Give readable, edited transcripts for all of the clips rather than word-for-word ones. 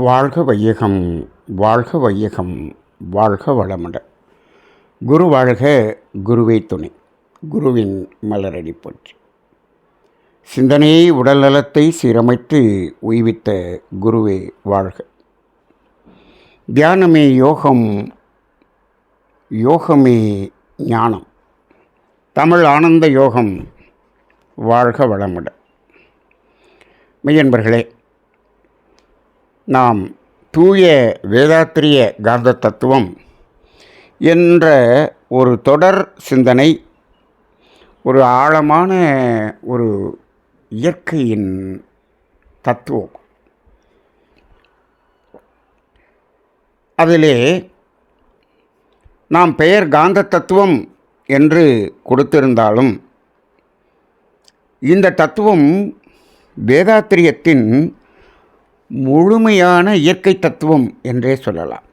வாழ்க வையகம், வாழ்க வையகம், வாழ்க வளமுட. குரு வாழ்க, குருவே துணை. குருவின் மலரடி போற்றி. சிந்தனையை உடல் நலத்தை சீரமைத்து உய்வித்த குருவே வாழ்க. தியானமே யோகம், யோகமே ஞானம். தமிழ் ஆனந்த யோகம். வாழ்க வளமுட. மெய்யன்பர்களே, நாம் தூய வேதாத்திரிய காந்த தத்துவம் என்ற ஒரு தொடர் சிந்தனை, ஒரு ஆழமான ஒரு இயற்கையின் தத்துவம். அதிலே நாம் பெயர் காந்த தத்துவம் என்று கொடுத்திருந்தாலும் இந்த தத்துவம் வேதாத்திரியத்தின் முழுமையான இயற்கை தத்துவம் என்றே சொல்லலாம்.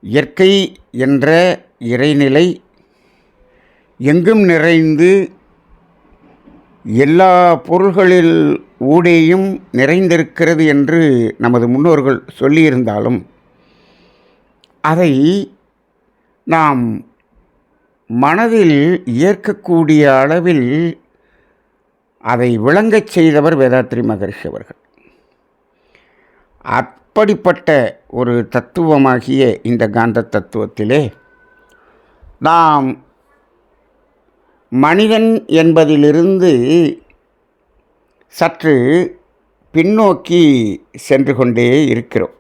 இயற்கை என்ற இறைநிலை எங்கும் நிறைந்து எல்லா பொருள்களில் ஊடேயும் நிறைந்திருக்கிறது என்று நமது முன்னோர்கள் சொல்லியிருந்தாலும் அதை நாம் மனதில் ஏற்கக்கூடிய அளவில் அதை விளங்கச் செய்தவர் வேதாத்ரி மகரிஷி அவர்கள். அப்படிப்பட்ட ஒரு தத்துவமாகிய இந்த காந்த தத்துவத்திலே நாம் மனிதன் என்பதிலிருந்து சற்று பின்னோக்கி சென்று கொண்டே இருக்கிறோம்.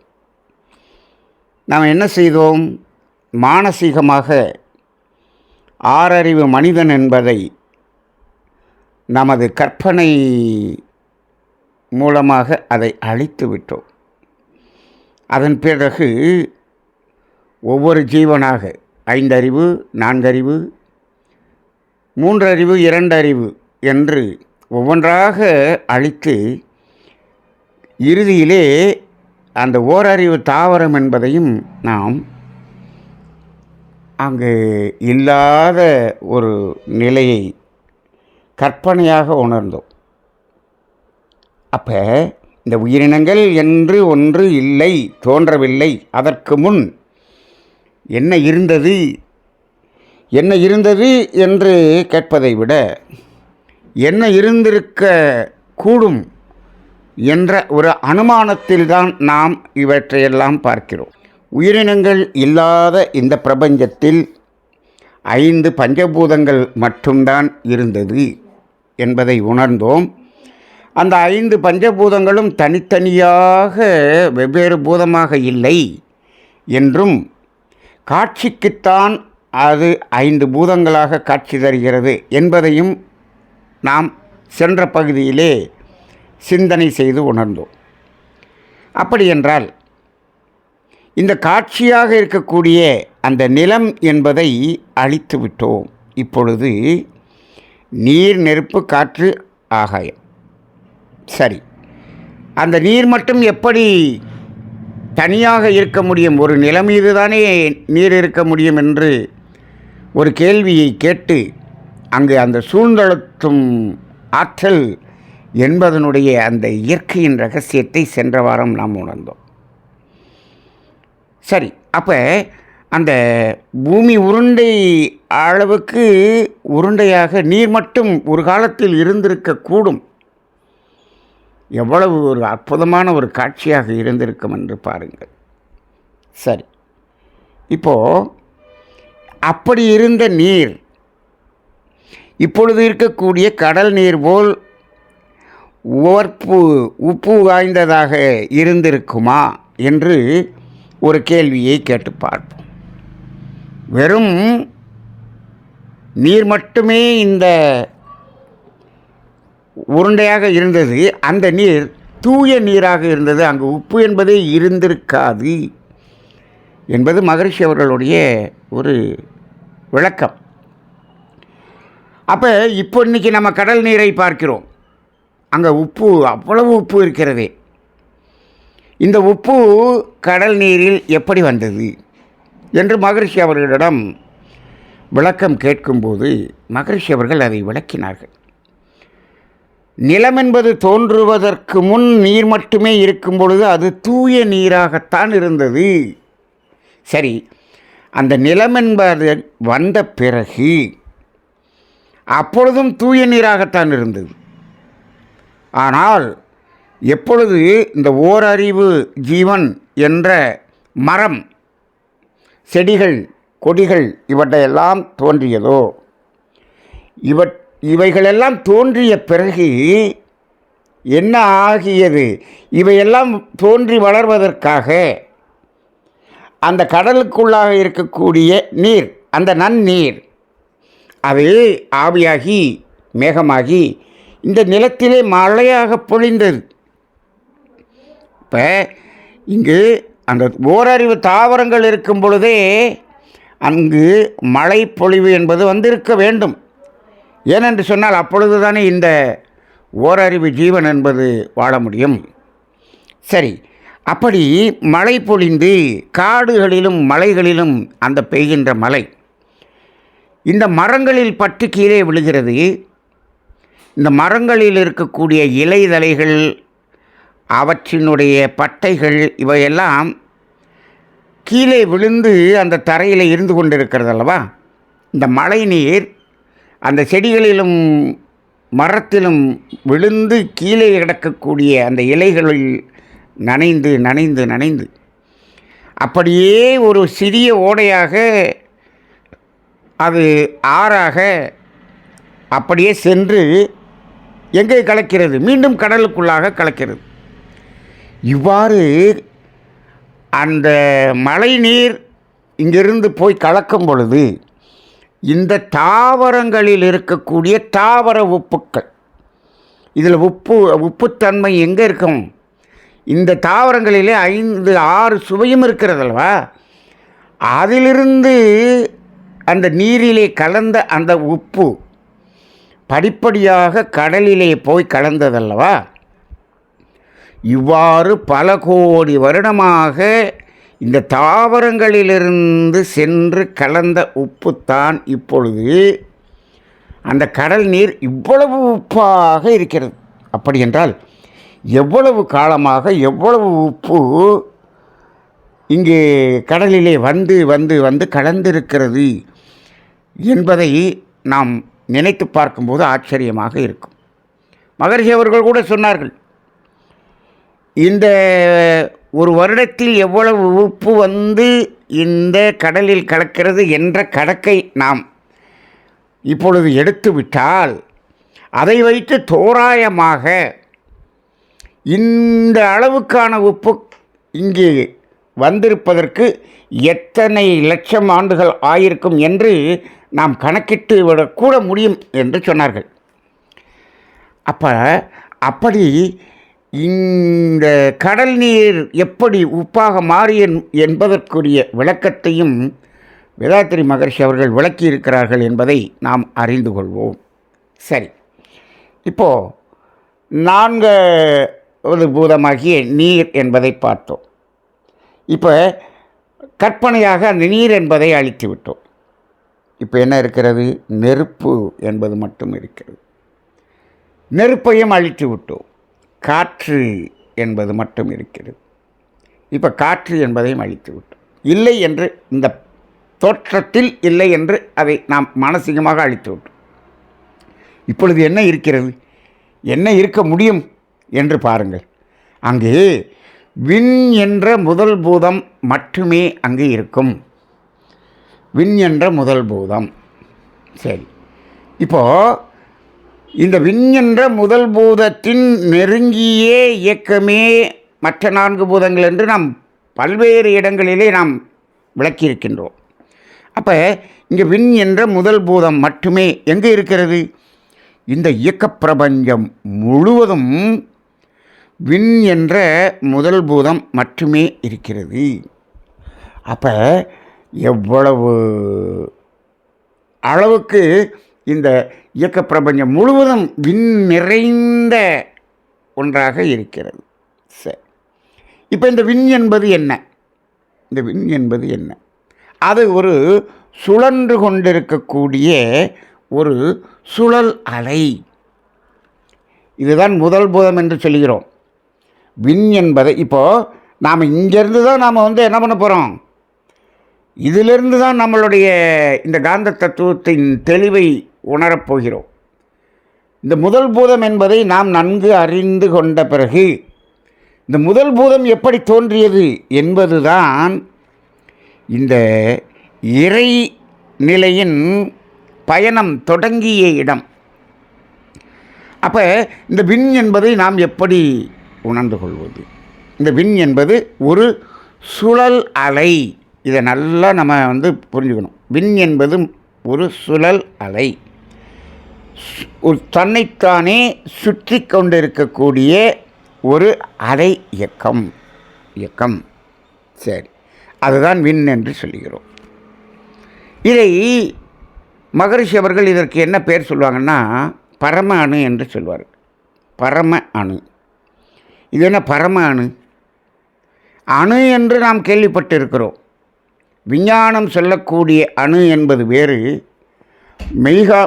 நாம் என்ன செய்தோம்? மானசீகமாக ஆறறிவு மனிதன் என்பதை நமது கற்பனை மூலமாக அதை அழித்து விட்டோம். அதன் பிறகு ஒவ்வொரு ஜீவனாக 5 அறிவு, 4 அறிவு, 3 அறிவு, 2 அறிவு என்று ஒவ்வொன்றாக அழித்து இறுதியிலே அந்த ஓரறிவு தாவரம் என்பதையும் நாம் அங்கு இல்லாத ஒரு நிலையை கற்பனையாக உணர்ந்தோம். அப்போ இந்த உயிரினங்கள் என்று ஒன்று இல்லை, தோன்றவில்லை. அதற்கு முன் என்ன இருந்தது, என்ன இருந்தது என்று கேட்பதை விட என்ன இருந்திருக்க கூடும் என்ற ஒரு அனுமானத்தில்தான் நாம் இவற்றையெல்லாம் பார்க்கிறோம். உயிரினங்கள் இல்லாத இந்த பிரபஞ்சத்தில் 5 பஞ்சபூதங்கள் மட்டும்தான் இருந்தது என்பதை உணர்ந்தோம். அந்த 5 பஞ்சபூதங்களும் தனித்தனியாக வெவ்வேறு பூதமாக இல்லை என்றும் காட்சிக்குத்தான் அது 5 பூதங்களாக காட்சி தருகிறது என்பதையும் நாம் சென்ற பகுதியிலே சிந்தனை செய்து உணர்ந்தோம். அப்படியென்றால் இந்த காட்சியாக இருக்கக்கூடிய அந்த நிலம் என்பதை அழித்து விட்டோம். இப்பொழுது நீர், நெருப்பு, காற்று, ஆகாயம். சரி, அந்த நீர் மட்டும் எப்படி தனியாக இருக்க முடியும்? ஒரு நிலம் மீது தானே நீர் இருக்க முடியும் என்று ஒரு கேள்வியை கேட்டு அங்கு அந்த சூழ்ந்தழுத்தும் ஆற்றல் என்பதனுடைய அந்த இயற்கையின் ரகசியத்தை சென்ற வாரம் நாம் உணர்ந்தோம். சரி, அப்போ அந்த பூமி உருண்டை அளவுக்கு உருண்டையாக நீர் மட்டும் ஒரு காலத்தில் இருந்திருக்கக்கூடும். எவ்வளவு ஒரு அற்புதமான ஒரு காட்சியாக இருந்திருக்கும் என்று பாருங்கள். சரி, இப்போது அப்படி இருந்த நீர் இப்பொழுது இருக்கக்கூடிய கடல் நீர் போல் உப்பு வாய்ந்ததாக இருந்திருக்குமா என்று ஒரு கேள்வியை கேட்டு பார்ப்போம். வெறும் நீர் மட்டுமே இந்த உருண்டையாக இருந்தது. அந்த நீர் தூய நீராக இருந்தது. அங்கு உப்பு என்பதே இருந்திருக்காது என்பது மகரிஷி அவர்களுடைய ஒரு விளக்கம். அப்போ இப்போ இன்றைக்கி நம்ம கடல் நீரை பார்க்கிறோம். அங்கே உப்பு, அவ்வளவு உப்பு இருக்கிறதே. இந்த உப்பு கடல் நீரில் எப்படி வந்தது என்று மகரிஷி அவர்களிடம் விளக்கம் கேட்கும்போது மகரிஷி அவர்கள் அதை விளக்கினார்கள். நிலம் என்பது தோன்றுவதற்கு முன் நீர் மட்டுமே இருக்கும் பொழுது அது தூய நீராகத்தான் இருந்தது. சரி, அந்த நிலம் என்பது வந்த பிறகு அப்பொழுதும் தூய நீராகத்தான் இருந்தது. ஆனால் எப்பொழுது இந்த ஓரறிவு ஜீவன் என்ற மரம், செடிகள், கொடிகள் இவற்றையெல்லாம் தோன்றியதோ, இவைகளெல்லாம் தோன்றிய பிறகு என்ன ஆகியது? இவையெல்லாம் தோன்றி வளர்வதற்காக அந்த கடலுக்குள்ளாக இருக்கக்கூடிய நீர், அந்த நன்னீர், அது ஆவியாகி மேகமாகி இந்த நிலத்திலே மழையாக பொழிந்தது. இப்போ இங்கு அந்த ஓரறிவு தாவரங்கள் இருக்கும் பொழுதே அங்கு மழை பொழிவு என்பது வந்திருக்க வேண்டும். ஏனென்று சொன்னால் அப்பொழுது தானே இந்த ஓரறிவு ஜீவன் என்பது வாழ முடியும். சரி, அப்படி மழை பொழிந்து காடுகளிலும் மலைகளிலும் அந்த பெய்கின்ற மழை இந்த மரங்களில் பட்டு கீழே விழுகிறது. இந்த மரங்களில் இருக்கக்கூடிய இலைதலைகள், அவற்றினுடைய பட்டைகள் இவையெல்லாம் கீழே விழுந்து அந்த தரையில் இருந்து கொண்டிருக்கிறது அல்லவா? இந்த மழை நீர் அந்த செடிகளிலும் மரத்திலும் விழுந்து கீழே கிடக்கக்கூடிய அந்த இலைகளில் நனைந்து நனைந்து நனைந்து அப்படியே ஒரு சிறிய ஓடையாக, அது ஆறாக அப்படியே சென்று எங்கே கலக்கிறது? மீண்டும் கடலுக்குள்ளாக கலக்கிறது. இவ்வாறு அந்த மழை நீர் இங்கிருந்து போய் கலக்கும் பொழுது இந்த தாவரங்களில் இருக்கக்கூடிய தாவர உப்புக்கள், இதில் உப்புத்தன்மை எங்கே இருக்கும்? இந்த தாவரங்களிலே 5, 6 சுவையும் இருக்கிறதல்வா? அதிலிருந்து அந்த நீரிலே கலந்த அந்த உப்பு படிப்படியாக கடலிலே போய் கலந்ததல்லவா? இவ்வாறு பல கோடி வருடமாக இந்த தாவரங்களிலிருந்து சென்று கலந்த உப்புத்தான் இப்பொழுது அந்த கடல் நீர் இவ்வளவு உப்பாக இருக்கிறது. அப்படி என்றால் எவ்வளவு காலமாக எவ்வளவு உப்பு இங்கே கடலிலே வந்து வந்து வந்து கலந்திருக்கிறது என்பதை நாம் நினைத்து பார்க்கும்போது ஆச்சரியமாக இருக்கும். மகரிஷி அவர்கள் கூட சொன்னார்கள், இந்த ஒரு வருடத்தில் எவ்வளவு உப்பு வந்து இந்த கடலில் கலக்கிறது என்ற கணக்கை நாம் இப்பொழுது எடுத்துவிட்டால் அதை வைத்து தோராயமாக இந்த அளவுக்கான உப்பு இங்கே வந்திருப்பதற்கு எத்தனை லட்சம் ஆண்டுகள் ஆயிருக்கும் என்று நாம் கணக்கிட்டு விடக்கூட முடியும் என்று சொன்னார்கள். அப்படி இந்த கடல் நீர் எப்படி உப்பாக மாறிய என்பதற்குரிய விளக்கத்தையும் வேதாத்திரி மகரிஷி அவர்கள் விளக்கியிருக்கிறார்கள் என்பதை நாம் அறிந்து கொள்வோம். சரி, இப்போது 4வது பூதமாகிய நீர் என்பதை பார்த்தோம். இப்போ கற்பனையாக அந்த நீர் என்பதை அழித்து விட்டோம். இப்போ என்ன இருக்கிறது? நெருப்பு என்பது மட்டும் இருக்கிறது. நெருப்பையும் அழித்து விட்டோம். காற்று என்பது மட்டும் இருக்கிறது. இப்போ காற்று என்பதையும் அழித்து விட்டோம். இல்லை என்று, இந்த தோற்றத்தில் இல்லை என்று அதை நாம் மானசீகமாக அழித்து விட்டோம். இப்பொழுது என்ன இருக்கிறது? என்ன இருக்க முடியும் என்று பாருங்கள். அங்கே விண் என்ற முதல் பூதம் மட்டுமே அங்கு இருக்கும். விண் என்ற முதல் பூதம். சரி, இப்போது இந்த விண் என்ற முதல் பூதத்தின் நெருங்கிய இயக்கமே மற்ற 4 பூதங்கள் என்று நாம் பல்வேறு இடங்களிலே நாம் விளக்கியிருக்கின்றோம். அப்போ இங்கே விண் என்ற முதல் பூதம் மட்டுமே எங்கே இருக்கிறது? இந்த இயக்க பிரபஞ்சம் முழுவதும் விண் என்ற முதல் பூதம் மட்டுமே இருக்கிறது. அப்போ எவ்வளவு அளவுக்கு இந்த இயக்க பிரபஞ்சம் முழுவதும் விண் நிறைந்த ஒன்றாக இருக்கிறது. சரி, இப்போ இந்த விண் என்பது என்ன? இந்த விண் என்பது என்ன? அது ஒரு சுழன்று கொண்டிருக்கக்கூடிய ஒரு சுழல் அலை. இதுதான் முதல் பூதம் என்று சொல்கிறோம். விண் என்பதை இப்போது நாம் இங்கேருந்து தான் நாம் என்ன பண்ண போகிறோம், இதிலிருந்து தான் நம்மளுடைய இந்த காந்த தத்துவத்தின் தெளிவை உணரப்போகிறோம். இந்த முதல் பூதம் என்பதை நாம் நன்கு அறிந்து கொண்ட பிறகு இந்த முதல் பூதம் எப்படி தோன்றியது என்பதுதான் இந்த இறை நிலையின் பயணம் தொடங்கிய இடம். அப்போ இந்த விண் என்பதை நாம் எப்படி உணர்ந்து கொள்வது? இந்த விண் என்பது ஒரு சுழல் அலை. இதை நல்லா நம்ம புரிஞ்சுக்கணும். விண் என்பது ஒரு சுழல் அலை, ஒரு தன்னைத்தானே சுற்றி கொண்டிருக்கக்கூடிய ஒரு அலை இயக்கம். சரி, அதுதான் விண் என்று சொல்லுகிறோம். இதை மகரிஷி அவர்கள் இதற்கு என்ன பேர் சொல்லுவாங்கன்னா பரம அணு என்று சொல்வார். பரம அணு. இது என்ன பரம அணு? அணு என்று நாம் கேள்விப்பட்டிருக்கிறோம். விஞ்ஞானம் சொல்லக்கூடிய அணு என்பது வேறு,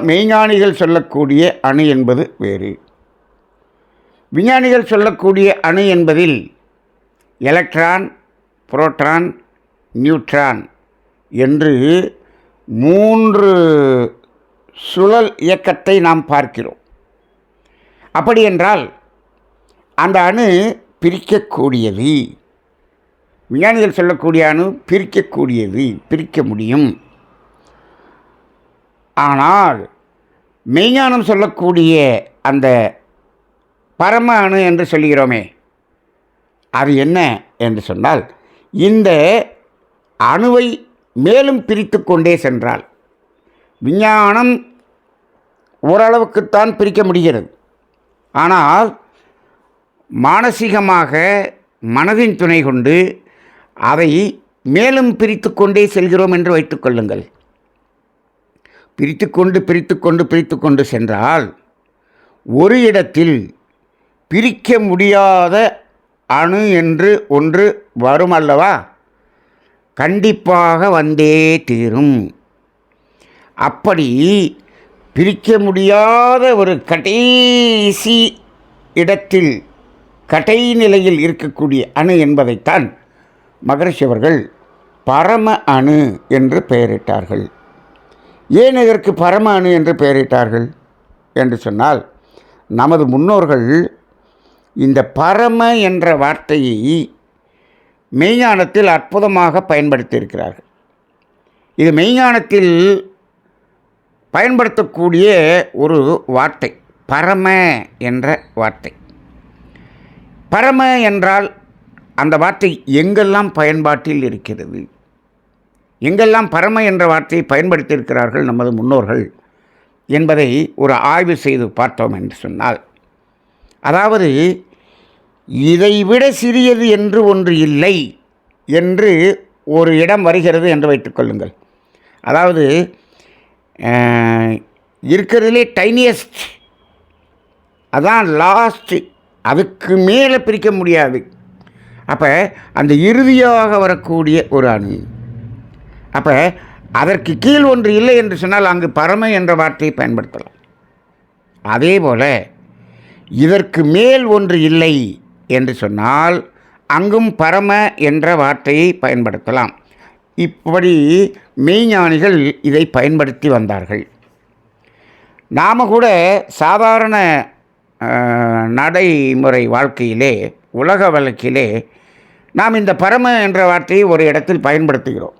மெய்ஞானிகள் சொல்லக்கூடிய அணு என்பது வேறு. விஞ்ஞானிகள் சொல்லக்கூடிய அணு என்பதில் எலக்ட்ரான், புரோட்டான், நியூட்ரான் என்று 3 சுழல் இயக்கத்தை நாம் பார்க்கிறோம். அப்படி என்றால் அந்த அணு பிரிக்கக்கூடியது. விஞ்ஞானிகள் சொல்லக்கூடிய அணு பிரிக்கக்கூடியது, பிரிக்க முடியும். ஆனால் மெய்ஞானம் சொல்லக்கூடிய அந்த பரம அணு என்று சொல்கிறோமே, அது என்ன என்று சொன்னால், இந்த அணுவை மேலும் பிரித்து கொண்டே சென்றால், விஞ்ஞானம் ஓரளவுக்குத்தான் பிரிக்க முடிகிறது. ஆனால் மானசீகமாக மனதின் துணை கொண்டு அதை மேலும் பிரித்து கொண்டே செல்கிறோம் என்று வைத்துக்கொள்ளுங்கள். பிரித்து கொண்டு சென்றால் ஒரு இடத்தில் பிரிக்க முடியாத அணு என்று ஒன்று வரும் அல்லவா? கண்டிப்பாக வந்தே தீரும். அப்படி பிரிக்க முடியாத ஒரு கடைசி இடத்தில் கடைநிலையில் இருக்கக்கூடிய அணு என்பதைத்தான் மகரிஷி அவர்கள் பரம அணு என்று பெயரிட்டார்கள். ஏன் இதற்கு பரம அணு என்று பெயரிட்டார்கள் என்று சொன்னால், நமது முன்னோர்கள் இந்த பரம என்ற வார்த்தையை மெய்ஞானத்தில் அற்புதமாக பயன்படுத்தியிருக்கிறார்கள். இது மெய்ஞானத்தில் பயன்படுத்தக்கூடிய ஒரு வார்த்தை, பரம என்ற வார்த்தை. பரம என்றால் அந்த வார்த்தை எங்கெல்லாம் பயன்பாட்டில் இருக்கிறது, எங்கெல்லாம் பரம என்ற வார்த்தையை பயன்படுத்தியிருக்கிறார்கள் நமது முன்னோர்கள் என்பதை ஒரு ஆய்வு செய்து பார்த்தோம் என்று சொன்னால், அதாவது இதைவிட சிறியது என்று ஒன்று இல்லை என்று ஒரு இடம் வருகிறது என்று வைத்துக்கொள்ளுங்கள். அதாவது இருக்கிறதுலே டைனியஸ்ட், அதான் லாஸ்ட்டு, அதுக்கு மேலே பிரிக்க முடியாது. அப்போ அந்த இறுதியாக வரக்கூடிய ஒரு அணு. அப்போ அதற்கு கீழ் ஒன்று இல்லை என்று சொன்னால் அங்கு பரம என்ற வார்த்தையை பயன்படுத்தலாம். அதே போல் இதற்கு மேல் ஒன்று இல்லை என்று சொன்னால் அங்கும் பரம என்ற வார்த்தையை பயன்படுத்தலாம். இப்படி மெய்ஞானிகள் இதை பயன்படுத்தி வந்தார்கள். நாம் கூட சாதாரண நடைமுறை வாழ்க்கையிலே, உலக வழக்கிலே நாம் இந்த பரம என்ற வார்த்தையை ஒரு இடத்தில் பயன்படுத்துகிறோம்.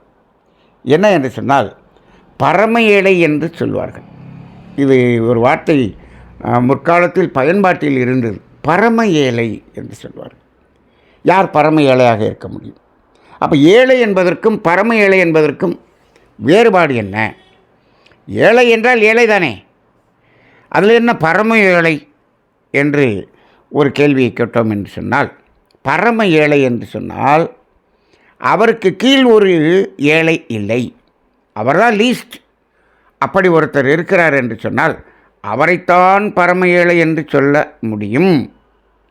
என்ன என்று சொன்னால் பரம ஏழை என்று சொல்வார்கள். இது ஒரு வார்த்தை முற்காலத்தில் பயன்பாட்டில் இருந்தது. பரம ஏழை என்று சொல்வார்கள். யார் பரம ஏழையாக இருக்க முடியும்? அப்போ ஏழை என்பதற்கும் பரம ஏழை என்பதற்கும் வேறுபாடு என்ன? ஏழை என்றால் ஏழை தானே, அதில் என்ன பரம ஏழை என்று ஒரு கேள்வியை கேட்டோம் என்று சொன்னால், பரம ஏழை என்று சொன்னால் அவருக்கு கீழ் ஒரு ஏழை இல்லை, அவர்தான் லீஸ்ட். அப்படி ஒருத்தர் இருக்கிறார் என்று சொன்னால் அவரைத்தான் பரம ஏழை என்று சொல்ல முடியும்.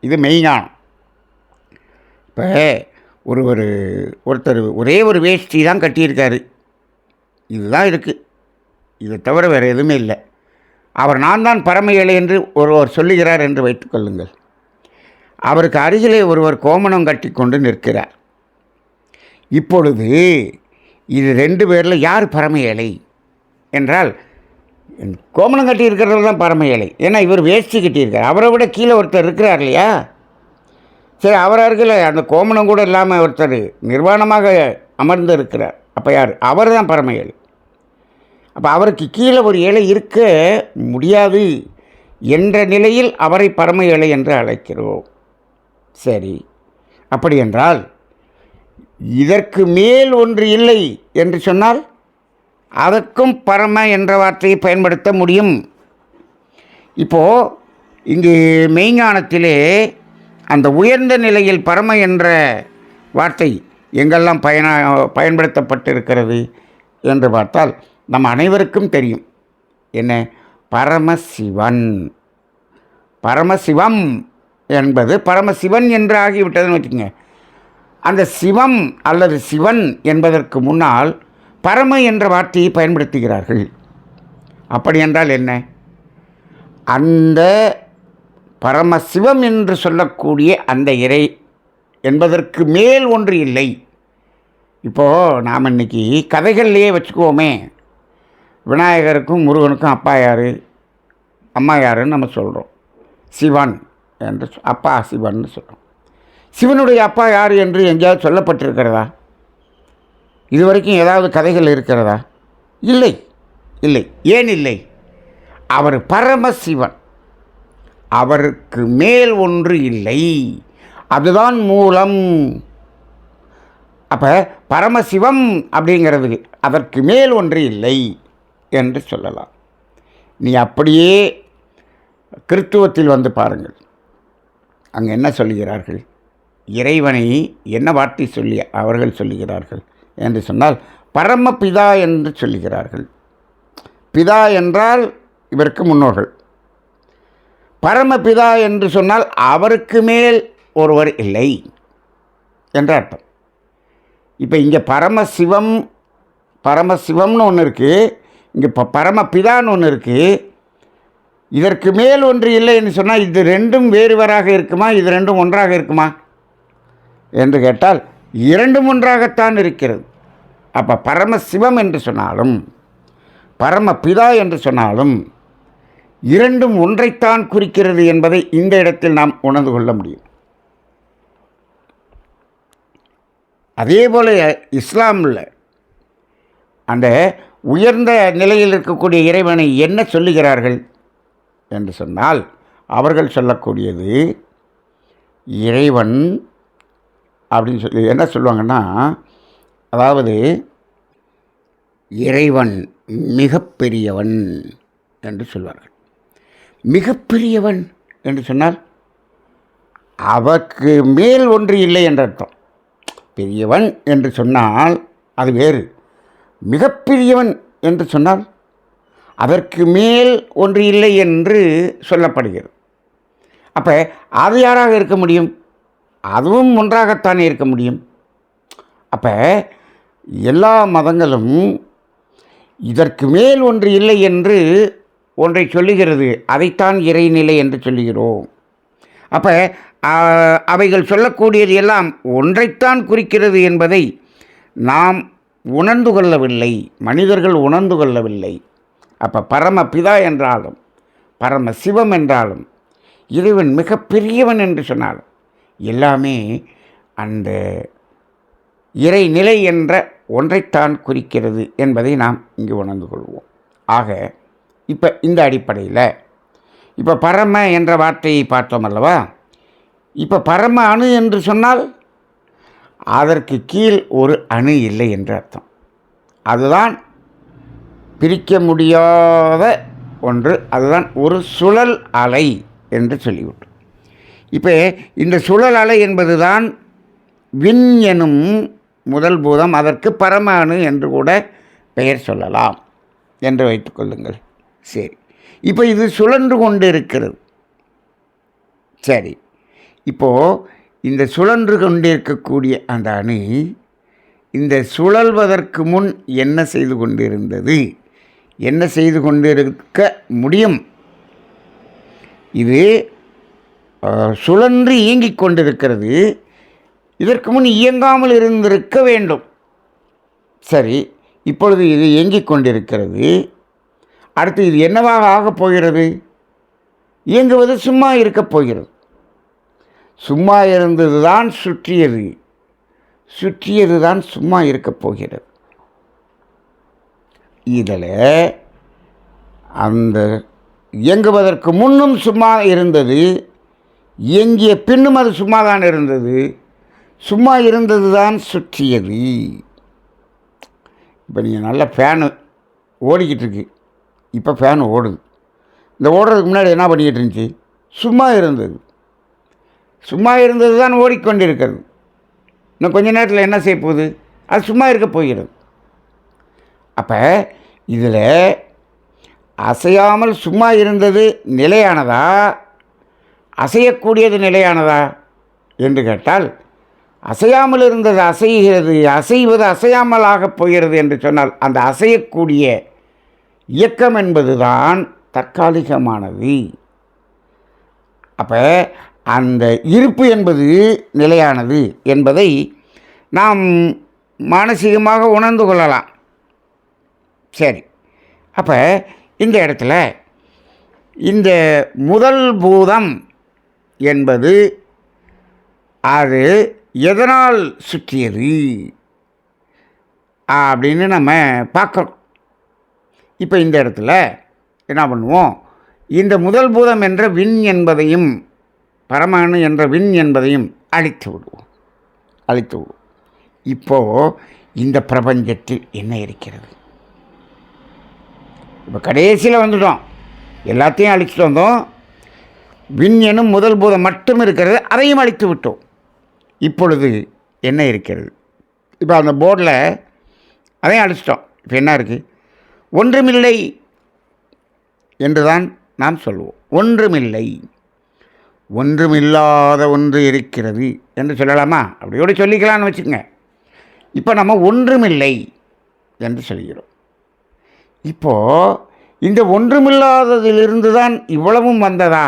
இது மெய்ஞானம். இப்போ ஒருத்தர் ஒரே ஒரு வேஷ்டி தான் கட்டியிருக்காரு, இதுதான் இருக்குது, இதை தவிர வேறு எதுவுமே இல்லை. அவர் நான் தான் பரம ஏழை என்று ஒருவர் சொல்லுகிறார் என்று வைத்துக்கொள்ளுங்கள். அவருக்கு அருகிலே ஒருவர் கோமணம் கட்டி கொண்டு நிற்கிறார். இப்பொழுது இது 2 பேரில் யார் பரம ஏழை என்றால், கோமணம் கட்டி இருக்கிறவர் தான் பரம ஏழை. ஏன்னா இவர் வேஷ்டி கட்டியிருக்கார். அவரை விட கீழே ஒருத்தர் இருக்கிறார் இல்லையா? சரி, அவர் அருகில் அந்த கோமணம் கூட இல்லாமல் ஒருத்தர் நிர்வாணமாக அமர்ந்து இருக்கிறார். அப்போ யார்? அவர் தான் பரம ஏழை. அப்போ அவருக்கு கீழே ஒரு ஏழை இருக்க முடியாது என்ற நிலையில் அவரை பரம ஏழை என்று அழைக்கிறோம். சரி, அப்படி என்றால் இதற்கு மேல் ஒன்று இல்லை என்று சொன்னால் அதற்கும் பரம என்ற வார்த்தையை பயன்படுத்த முடியும். இப்போது இங்கு மெய்ஞானத்திலே அந்த உயர்ந்த நிலையில் பரம என்ற வார்த்தை எங்கெல்லாம் பயன்படுத்தப்பட்டிருக்கிறது என்று பார்த்தால் நம் அனைவருக்கும் தெரியும். என்ன? பரமசிவன். பரமசிவம் என்பது பரமசிவன் என்று ஆகிவிட்டதுன்னு வச்சுக்கோங்க. அந்த சிவம் அல்லது சிவன் என்பதற்கு முன்னால் பரம என்ற வார்த்தையை பயன்படுத்துகிறார்கள். அப்படி என்றால் என்ன? அந்த பரமசிவம் என்று சொல்லக்கூடிய அந்த இறை என்பதற்கு மேல் ஒன்று இல்லை. இப்போது நாம் இன்றைக்கி கதைகள்லையே வச்சுக்குவோமே, விநாயகருக்கும் முருகனுக்கும் அப்பா யார் அம்மா யாருன்னு நம்ம சொல்கிறோம். சிவன் என்று அப்பா சிவன் சொல்கிறோம். சிவனுடைய அப்பா யார் என்று எங்கேயாவது சொல்லப்பட்டிருக்கிறதா? இதுவரைக்கும் ஏதாவது கதைகள் இருக்கிறதா? இல்லை, இல்லை. ஏன் இல்லை? அவர் பரமசிவன். அவருக்கு மேல் ஒன்று இல்லை, அதுதான் மூலம். அப்போ பரமசிவம் அப்படிங்கிறது அதற்கு மேல் ஒன்று இல்லை என்று சொல்லலாம். நீ அப்படியே கிறித்துவத்தில் வந்து பாருங்கள், அங்கே என்ன சொல்லுகிறார்கள்? இறைவனை என்ன வார்த்தை சொல்லி அவர்கள் சொல்லுகிறார்கள் என்று சொன்னால் பரமபிதா என்று சொல்லுகிறார்கள். பிதா என்றால் இவருக்கு முன்னோர்கள். பரமபிதா என்று சொன்னால் அவருக்கு மேல் ஒருவர் இல்லை என்ற அர்த்தம். இப்போ இங்கே பரமசிவம்னு ஒன்று இருக்குது, இங்கே பரமபிதான்னு ஒன்று இருக்குது. இதற்கு மேல் ஒன்று இல்லை என்று சொன்னால் இது ரெண்டும் வேறுவராக இருக்குமா, இது ரெண்டும் ஒன்றாக இருக்குமா என்று கேட்டால் இரண்டும் ஒன்றாகத்தான் இருக்கிறது. அப்போ பரமசிவம் என்று சொன்னாலும் பரமபிதா என்று சொன்னாலும் இரண்டும் ஒன்றைத்தான் குறிக்கிறது என்பதை இந்த இடத்தில் நாம் உணர்ந்து கொள்ள முடியும். அதே போல் இஸ்லாமில் அந்த உயர்ந்த நிலையில் இருக்கக்கூடிய இறைவனை என்ன சொல்லுகிறார்கள் என்று சொன்னால் அவர்கள் சொல்லக்கூடியது இறைவன் அப்படின்னு சொல்லி என்ன சொல்லுவாங்கன்னா, அதாவது இறைவன் மிகப்பெரியவன் என்று சொல்வார்கள். மிகப்பெரியவன் என்று சொன்னால் அவருக்கு மேல் ஒன்று இல்லை என்ற அர்த்தம். பெரியவன் என்று சொன்னால் அது வேறு, மிகப்பெரியவன் என்று சொன்னால் அதற்கு மேல் ஒன்று இல்லை என்று சொல்லப்படுகிறது. அப்போ அது யாராக இருக்க முடியும்? அதுவும் ஒன்றாகத்தானே இருக்க முடியும். அப்போ எல்லா மதங்களும் இதற்கு மேல் ஒன்று இல்லை என்று ஒன்றை சொல்லுகிறது, அதைத்தான் இறைநிலை என்று சொல்லுகிறோம். அப்போ அவைகள் சொல்லக்கூடியது எல்லாம் ஒன்றைத்தான் குறிக்கிறது என்பதை நாம் உணர்ந்து கொள்ளவில்லை, மனிதர்கள் உணர்ந்து கொள்ளவில்லை. அப்போ பரமபிதா என்றாலும் பரமசிவம் என்றாலும் இறைவன் மிகப்பெரியவன் என்று சொன்னாலும் எல்லாமே அந்த இறைநிலை என்ற ஒன்றைத்தான் குறிக்கிறது என்பதை நாம் இங்கு உணர்ந்து கொள்வோம். ஆக இப்போ இந்த அடிப்படையில் இப்போ பரம என்ற வார்த்தையை பார்த்தோம் அல்லவா? இப்போ பரம அணு என்று சொன்னால் அதற்கு கீழ் ஒரு அணு இல்லை என்று அர்த்தம். அதுதான் பிரிக்க முடியாத ஒன்று, அதுதான் ஒரு சுழல் அலை என்று சொல்லிவிட்டோம். இப்போ இந்த சுழல் அலை என்பது தான் விண் எனும் முதல் பூதம், அதற்கு பரம அணு என்று கூட பெயர் சொல்லலாம் என்று வைத்துக்கொள்ளுங்கள். சரி, இப்போ இது சுழன்று கொண்டு இருக்கிறது. சரி, இப்போது இந்த சுழன்று கொண்டிருக்கக்கூடிய அந்த அணு இந்த சுழல்வதற்கு முன் என்ன செய்து கொண்டிருந்தது, என்ன செய்து கொண்டிருக்க முடியும் இது சுழன்று இயங்கிக் கொண்டிருக்கிறது. இதற்கு முன் இயங்காமல் இருந்திருக்க வேண்டும். சரி, இப்பொழுது இது இயங்கிக் கொண்டிருக்கிறது. அடுத்து இது என்னவாக ஆகப் போகிறது? இயங்குவது சும்மா இருக்கப் போகிறது. சும்மா இருந்தது தான் சுற்றியது, சுற்றியது தான் சும்மா இருக்கப் போகிறது. இதில் அந்த இயங்குவதற்கு முன்னும் சும்மா இருந்தது, இயங்கிய பின்னும் அது சும்மா தான் இருந்தது. சும்மா இருந்தது தான் சுற்றியது. இப்போ நீங்கள் நல்ல ஃபேனு ஓடிக்கிட்டு இருக்கு. இப்போ ஃபேன் ஓடுது. இந்த ஓடுறதுக்கு முன்னாடி என்ன பண்ணிக்கிட்டு இருந்துச்சு? சும்மா இருந்தது. சும்மா இருந்தது தான் ஓடிக்கொண்டிருக்கிறது. இன்னும் கொஞ்ச நேரத்தில் என்ன செய்ய போகுது? அது சும்மா இருக்க போகிறது. அப்போ இதில் அசையாமல் சும்மா இருந்தது நிலையானதா, அசையக்கூடியது நிலையானதா என்று கேட்டால், அசையாமல் இருந்தது அசைகிறது, அசைவது அசையாமல் ஆகப் போகிறது என்று சொன்னால், அந்த அசையக்கூடிய இயக்கம் என்பது தான் தற்காலிகமானது. அப்போ அந்த இருப்பு என்பது நிலையானது என்பதை நாம் மானசீகமாக உணர்ந்து கொள்ளலாம். சரி, அப்போ இந்த இடத்துல இந்த முதல் பூதம் என்பது அது எதனால் சுற்றியது அப்படின்னு நம்ம பார்க்குறோம். இப்போ இந்த இடத்துல என்ன பண்ணுவோம்? இந்த முதல் பூதம் என்ற விண் என்பதையும் பரமாணு என்ற விண் என்பதையும் அழித்து விடுவோம். இப்போது இந்த பிரபஞ்சத்தில் என்ன இருக்கிறது? இப்போ கடைசியில் வந்துட்டோம். எல்லாத்தையும் அழிச்சிட்டு வந்தோம். விண் எனும் முதல் பூதம் மட்டும் இருக்கிறது, அதையும் அழித்து விட்டோம். இப்பொழுது என்ன இருக்கிறது? இப்போ அந்த போர்டில் அதையும் அழிச்சிட்டோம். இப்போ என்ன இருக்குது? ஒன்றுமில்லை என்று தான் நாம் சொல்லுவோம். ஒன்றுமில்லை, ஒன்றுமில்லாத ஒன்று இருக்கிறது என்று சொல்லலாமா? அப்படியோடு சொல்லிக்கலான்னு வச்சுக்கோங்க. இப்போ நம்ம ஒன்றுமில்லை என்று சொல்கிறோம். இப்போது இந்த ஒன்றுமில்லாததிலிருந்து தான் இவ்வளவும் வந்ததா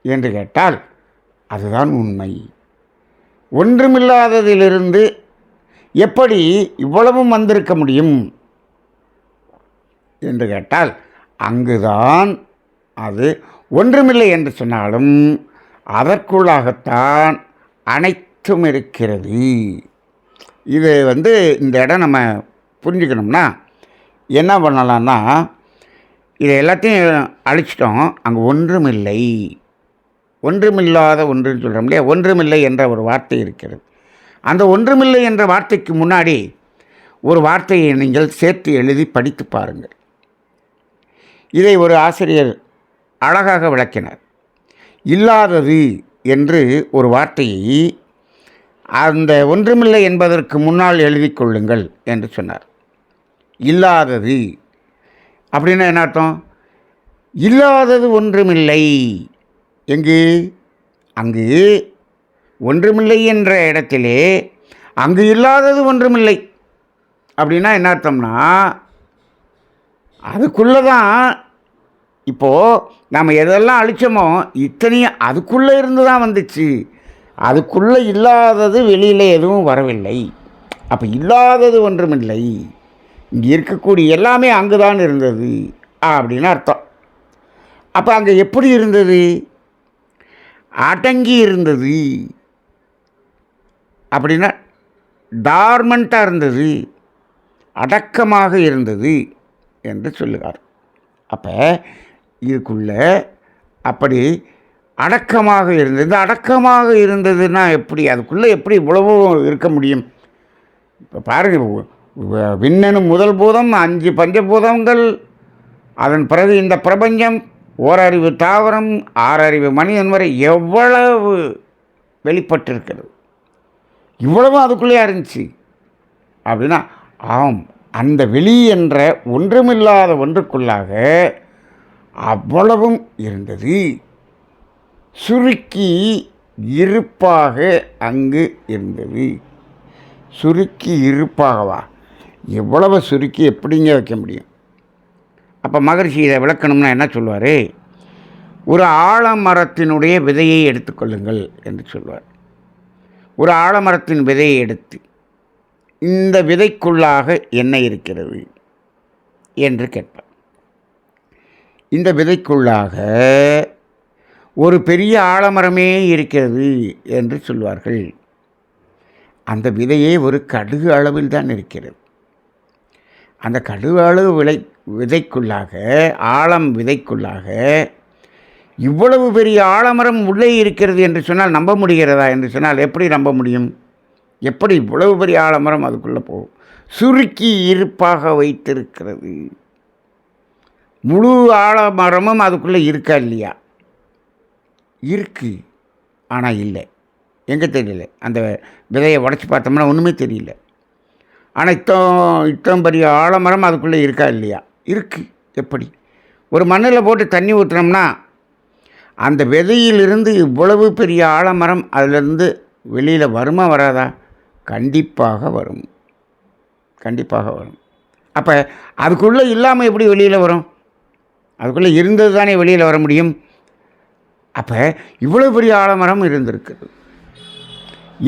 என்று கேட்டால் அதுதான் உண்மை. ஒன்றுமில்லாததிலிருந்து எப்படி இவ்வளவும் வந்திருக்க முடியும் என்று கேட்டால், அங்குதான் அது ஒன்றுமில்லை என்று சொன்னாலும் அதற்குள்ளாகத்தான் அனைத்தும் இருக்கிறது. இது இந்த இடம் நம்ம புரிஞ்சுக்கணும்னா என்ன பண்ணலான்னா, இதை எல்லாத்தையும் அழிச்சிட்டோம். அங்கே ஒன்றுமில்லை, ஒன்றுமில்லாத ஒன்றுன்னு சொல்கிறோம் இல்லையா? ஒன்றுமில்லை என்ற ஒரு வார்த்தை இருக்கிறது. அந்த ஒன்றுமில்லை என்ற வார்த்தைக்கு முன்னாடி ஒரு வார்த்தையை நீங்கள் சேர்த்து எழுதி படித்து பாருங்கள். இதை ஒரு ஆசிரியர் அழகாக விளக்கினார். இல்லாதது என்று ஒரு வார்த்தையை அந்த ஒன்றுமில்லை என்பதற்கு முன்னால் எழுதி கொள்ளுங்கள் என்று சொன்னார். இல்லாதது அப்படின்னா என்ன அர்த்தம்? இல்லாதது ஒன்றுமில்லை. எங்கு? அங்கு ஒன்றுமில்லை என்ற இடத்திலே அங்கு இல்லாதது ஒன்றுமில்லை. அப்படின்னா என்ன அர்த்தம்னா, அதுக்குள்ளே தான் இப்போது நம்ம எதெல்லாம் அழித்தோமோ இத்தனையும் அதுக்குள்ளே இருந்து தான் வந்துச்சு. அதுக்குள்ளே இல்லாதது வெளியில் எதுவும் வரவில்லை. அப்போ இல்லாதது ஒன்றுமில்லை, இங்கே இருக்கக்கூடிய எல்லாமே அங்கு தான் இருந்தது அப்படின்னு அர்த்தம். அப்போ அங்கே எப்படி இருந்தது? அடங்கி இருந்தது. அப்படின்னா டார்மெண்ட்டாக இருந்தது, அடக்கமாக இருந்தது என்று சொல்லுகிறார். அப்போ இதுக்குள்ளே அப்படி அடக்கமாக இருந்தது. அடக்கமாக இருந்ததுன்னா எப்படி? அதுக்குள்ளே எப்படி இவ்வளவும் இருக்க முடியும்? இப்போ பாருங்கள், விண்ணெனும் முதல் பூதம், 5 பஞ்சபூதங்கள், அதன் பிறகு இந்த பிரபஞ்சம், ஓரறிவு தாவரம், 6 அறிவு மனிதன் வரை எவ்வளவு வெளிப்பட்டிருக்கிறது. இவ்வளவும் அதுக்குள்ளேயே இருந்துச்சு அப்படின்னா, ஆம், அந்த வெளி என்ற ஒன்றுமில்லாத ஒன்றுக்குள்ளாக அவ்வளவும் இருந்தது. சுருக்கி இருப்பாக அங்கு இருந்தது. சுருக்கி இருப்பாகவா? எவ்வளவு சுருக்கி எப்படிங்க வைக்க முடியும்? அப்போ மகரிஷி இதை விளக்கணும்னா என்ன சொல்லுவார்? ஒரு ஆலமரத்தினுடைய விதையை எடுத்துக்கொள்ளுங்கள் என்று சொல்வார். ஒரு ஆலமரத்தின் விதையை எடுத்து இந்த விதைக்குள்ளாக என்ன இருக்கிறது என்று கேட்பார். இந்த விதைக்குள்ளாக ஒரு பெரிய ஆலமரமே இருக்கிறது என்று சொல்வார்கள். அந்த விதையே ஒரு கடுகு அளவில் தான் இருக்கிறது. அந்த கடுகு அளவு விதைக்குள்ளாக, ஆழம் விதைக்குள்ளாக இவ்வளவு பெரிய ஆலமரம் உள்ளே இருக்கிறது என்று சொன்னால் நம்ப முடிகிறதா என்று சொன்னால் எப்படி நம்ப முடியும்? எப்படி இவ்வளவு பெரிய ஆலமரம் அதுக்குள்ளே போகும்? சுருக்கி இருப்பாக வைத்திருக்கிறது. முழு ஆலமரமும் அதுக்குள்ளே இருக்கா இல்லையா? இருக்கு, ஆனால் இல்லை. எங்கே தெரியல. அந்த விதையை உடச்சி பார்த்தோம்னா ஒன்றுமே தெரியல. ஆனால் இத்தனை பெரிய ஆலமரம் அதுக்குள்ளே இருக்கா இல்லையா? இருக்குது. எப்படி? ஒரு மண்ணில் போட்டு தண்ணி ஊற்றுனோம்னா அந்த விதையிலிருந்து இவ்வளவு பெரிய ஆலமரம் அதிலிருந்து வெளியில் வருமா வராதா? கண்டிப்பாக வரும், கண்டிப்பாக வரும். அப்போ அதுக்குள்ளே இல்லாமல் எப்படி வெளியில் வரும்? அதுக்குள்ளே இருந்தது தானே வெளியில் வர முடியும். அப்போ இவ்வளோ பெரிய ஆலமரம் இருந்திருக்குது.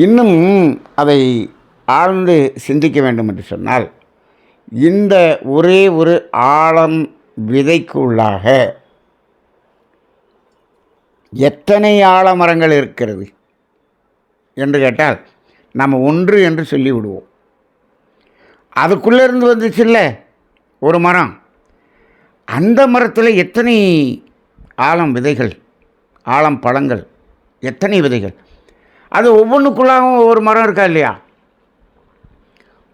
இன்னும் அதை ஆழ்ந்து சிந்திக்க வேண்டும் என்று சொன்னால், இந்த ஒரே ஒரு ஆழம் விதைக்குள்ளாக எத்தனை ஆலமரங்கள் இருக்கிறது என்று கேட்டால் நம்ம ஒன்று என்று சொல்லிவிடுவோம். அதுக்குள்ளே இருந்து வந்துச்சுல்ல ஒரு மரம், அந்த மரத்தில் எத்தனை ஆலம் விதைகள், ஆலம் பழங்கள், எத்தனை விதைகள். அது ஒவ்வொன்றுக்குள்ளாகவும் ஒரு மரம் இருக்கா இல்லையா?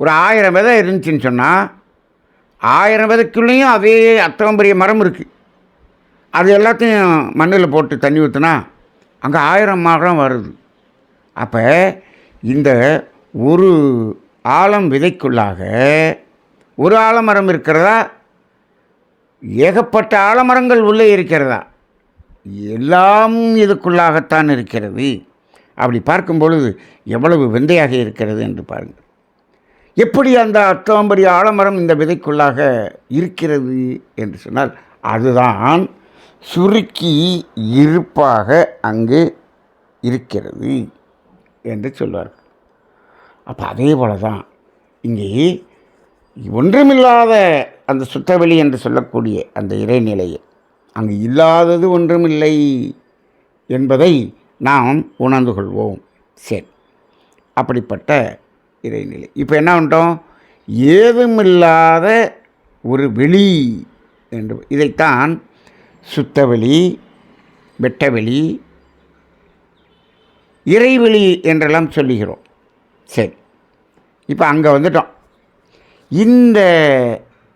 ஒரு 1000 விதை இருந்துச்சுன்னு சொன்னால் 1000 விதைக்குள்ளேயும் அதே அத்தனை பெரிய மரம் இருக்குது. அது எல்லாத்தையும் மண்ணில் போட்டு தண்ணி ஊற்றுனா அங்கே 1000 மரம் வருது. அப்போ இந்த ஒரு ஆலம் விதைக்குள்ளாக ஒரு ஆலமரம் இருக்கிறதா, ஏகப்பட்ட ஆலமரங்கள் உள்ளே இருக்கிறதா? எல்லாம் இதுக்குள்ளாகத்தான் இருக்கிறது. அப்படி பார்க்கும் பொழுது எவ்வளவு விந்தையாக இருக்கிறது என்று பாருங்கள். எப்படி அந்த அத்தம்பரிய ஆலமரம் இந்த விதைக்குள்ளாக இருக்கிறது என்று சொன்னால், அதுதான் சுருக்கி இருப்பாக அங்கு இருக்கிறது என்று சொல்வார்கள். அப்போ அதே போல தான் இங்கே ஒன்றுமில்லாத அந்த சுத்தவெளி என்று சொல்லக்கூடிய அந்த இறைநிலையை, அங்கு இல்லாதது ஒன்றுமில்லை என்பதை நாம் உணர்ந்து கொள்வோம். சரி, அப்படிப்பட்ட இறைநிலை. இப்போ என்ன பண்ணிட்டோம்? ஏதுமில்லாத ஒரு வெளி என்று, இதைத்தான் சுத்தவெளி, வெட்டவெளி, இறைவெளி என்றெல்லாம் சொல்லுகிறோம். சரி, இப்போ அங்கே வந்துட்டோம். இந்த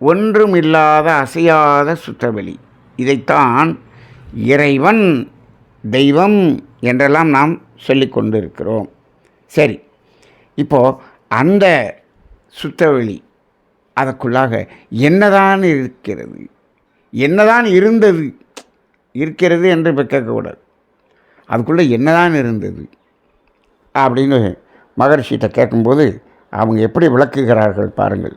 ஒன்றும் இல்லாத அசையாத சுத்தவெளி, இதைத்தான் இறைவன், தெய்வம் என்றெல்லாம் நாம் சொல்லிக்கொண்டு இருக்கிறோம். சரி, இப்போது அந்த சுத்தவெளி அதற்குள்ளாக என்னதான் இருக்கிறது, என்னதான் இருந்தது, இருக்கிறது என்று இப்போ கேட்கக்கூடாது. அதுக்குள்ளே என்னதான் இருந்தது அப்படின்னு மகரிஷிகிட்ட கேட்கும்போது அவங்க எப்படி விளக்குகிறார்கள் பாருங்கள்.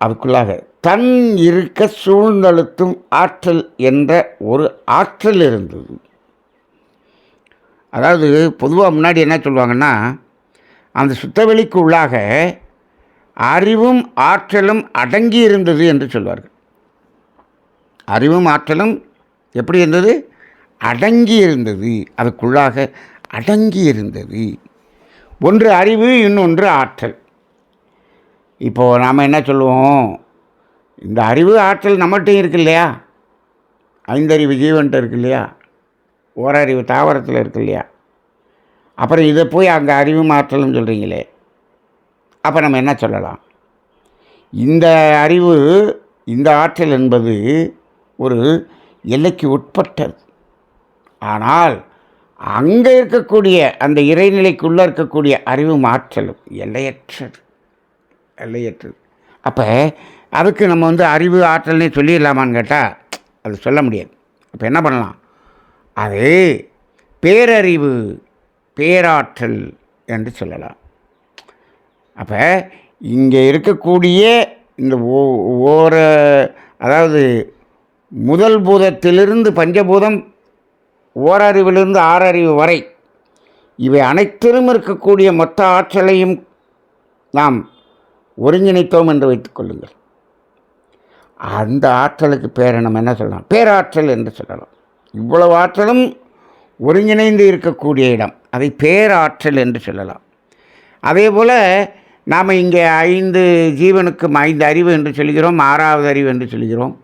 அதுக்குள்ளாக தன் இருக்க சூழ்ந்தழுத்தும் ஆற்றல் என்ற ஒரு ஆற்றல் இருந்தது. அதாவது பொதுவாக முன்னாடி என்ன சொல்லுவாங்கன்னா, அந்த சுத்தவெளிக்கு உள்ளாக அறிவும் ஆற்றலும் அடங்கி இருந்தது என்று சொல்வார்கள். அறிவும் ஆற்றலும் எப்படி இருந்தது? அடங்கி இருந்தது. அதுக்குள்ளாக அடங்கி இருந்தது. ஒன்று அறிவு, இன்னொன்று ஆற்றல். இப்போது நாம் என்ன சொல்லுவோம்? இந்த அறிவு ஆற்றல் நம்மகிட்டையும் இருக்கு இல்லையா? 5 அறிவு ஜீவன்கிட்ட இருக்கு இல்லையா? ஓரறிவு தாவரத்தில் இருக்கு இல்லையா? அப்புறம் இதை போய் அங்கே அறிவும் ஆற்றலும் சொல்கிறீங்களே, அப்போ நம்ம என்ன சொல்லலாம்? இந்த அறிவு, இந்த ஆற்றல் என்பது ஒரு எல்லைக்கு உட்பட்டது. ஆனால் அங்கே இருக்கக்கூடிய அந்த இறைநிலைக்குள்ளே இருக்கக்கூடிய அறிவும் ஆற்றலும் எல்லையற்றது, எல்லையற்றது. அப்போ அதுக்கு நம்ம அறிவு ஆற்றல்னே சொல்லிடலாமான்னு கேட்டால் அது சொல்ல முடியாது. அப்போ என்ன பண்ணலாம்? அது பேரறிவு, பேராற்றல் என்று சொல்லலாம். அப்போ இங்கே இருக்கக்கூடிய இந்த அதாவது முதல் பூதத்திலிருந்து பஞ்சபூதம், ஓரறிவிலிருந்து ஆறறிவு வரை இவை அனைத்திலும் இருக்கக்கூடிய மொத்த ஆற்றலையும் நாம் ஒருங்கிணைத்தோம் என்று வைத்துக் கொள்ளுங்கள். அந்த ஆற்றலுக்கு பேரை நம்ம என்ன சொல்லலாம்? பேராற்றல் என்று சொல்லலாம். இவ்வளவு ஆற்றலும் ஒருங்கிணைந்து இருக்கக்கூடிய இடம், அதை பேராற்றல் என்று சொல்லலாம். அதே போல் நாம் இங்கே 5 ஜீவனுக்கும் 5 அறிவு என்று சொல்கிறோம், 6வது அறிவு என்று சொல்கிறோம்.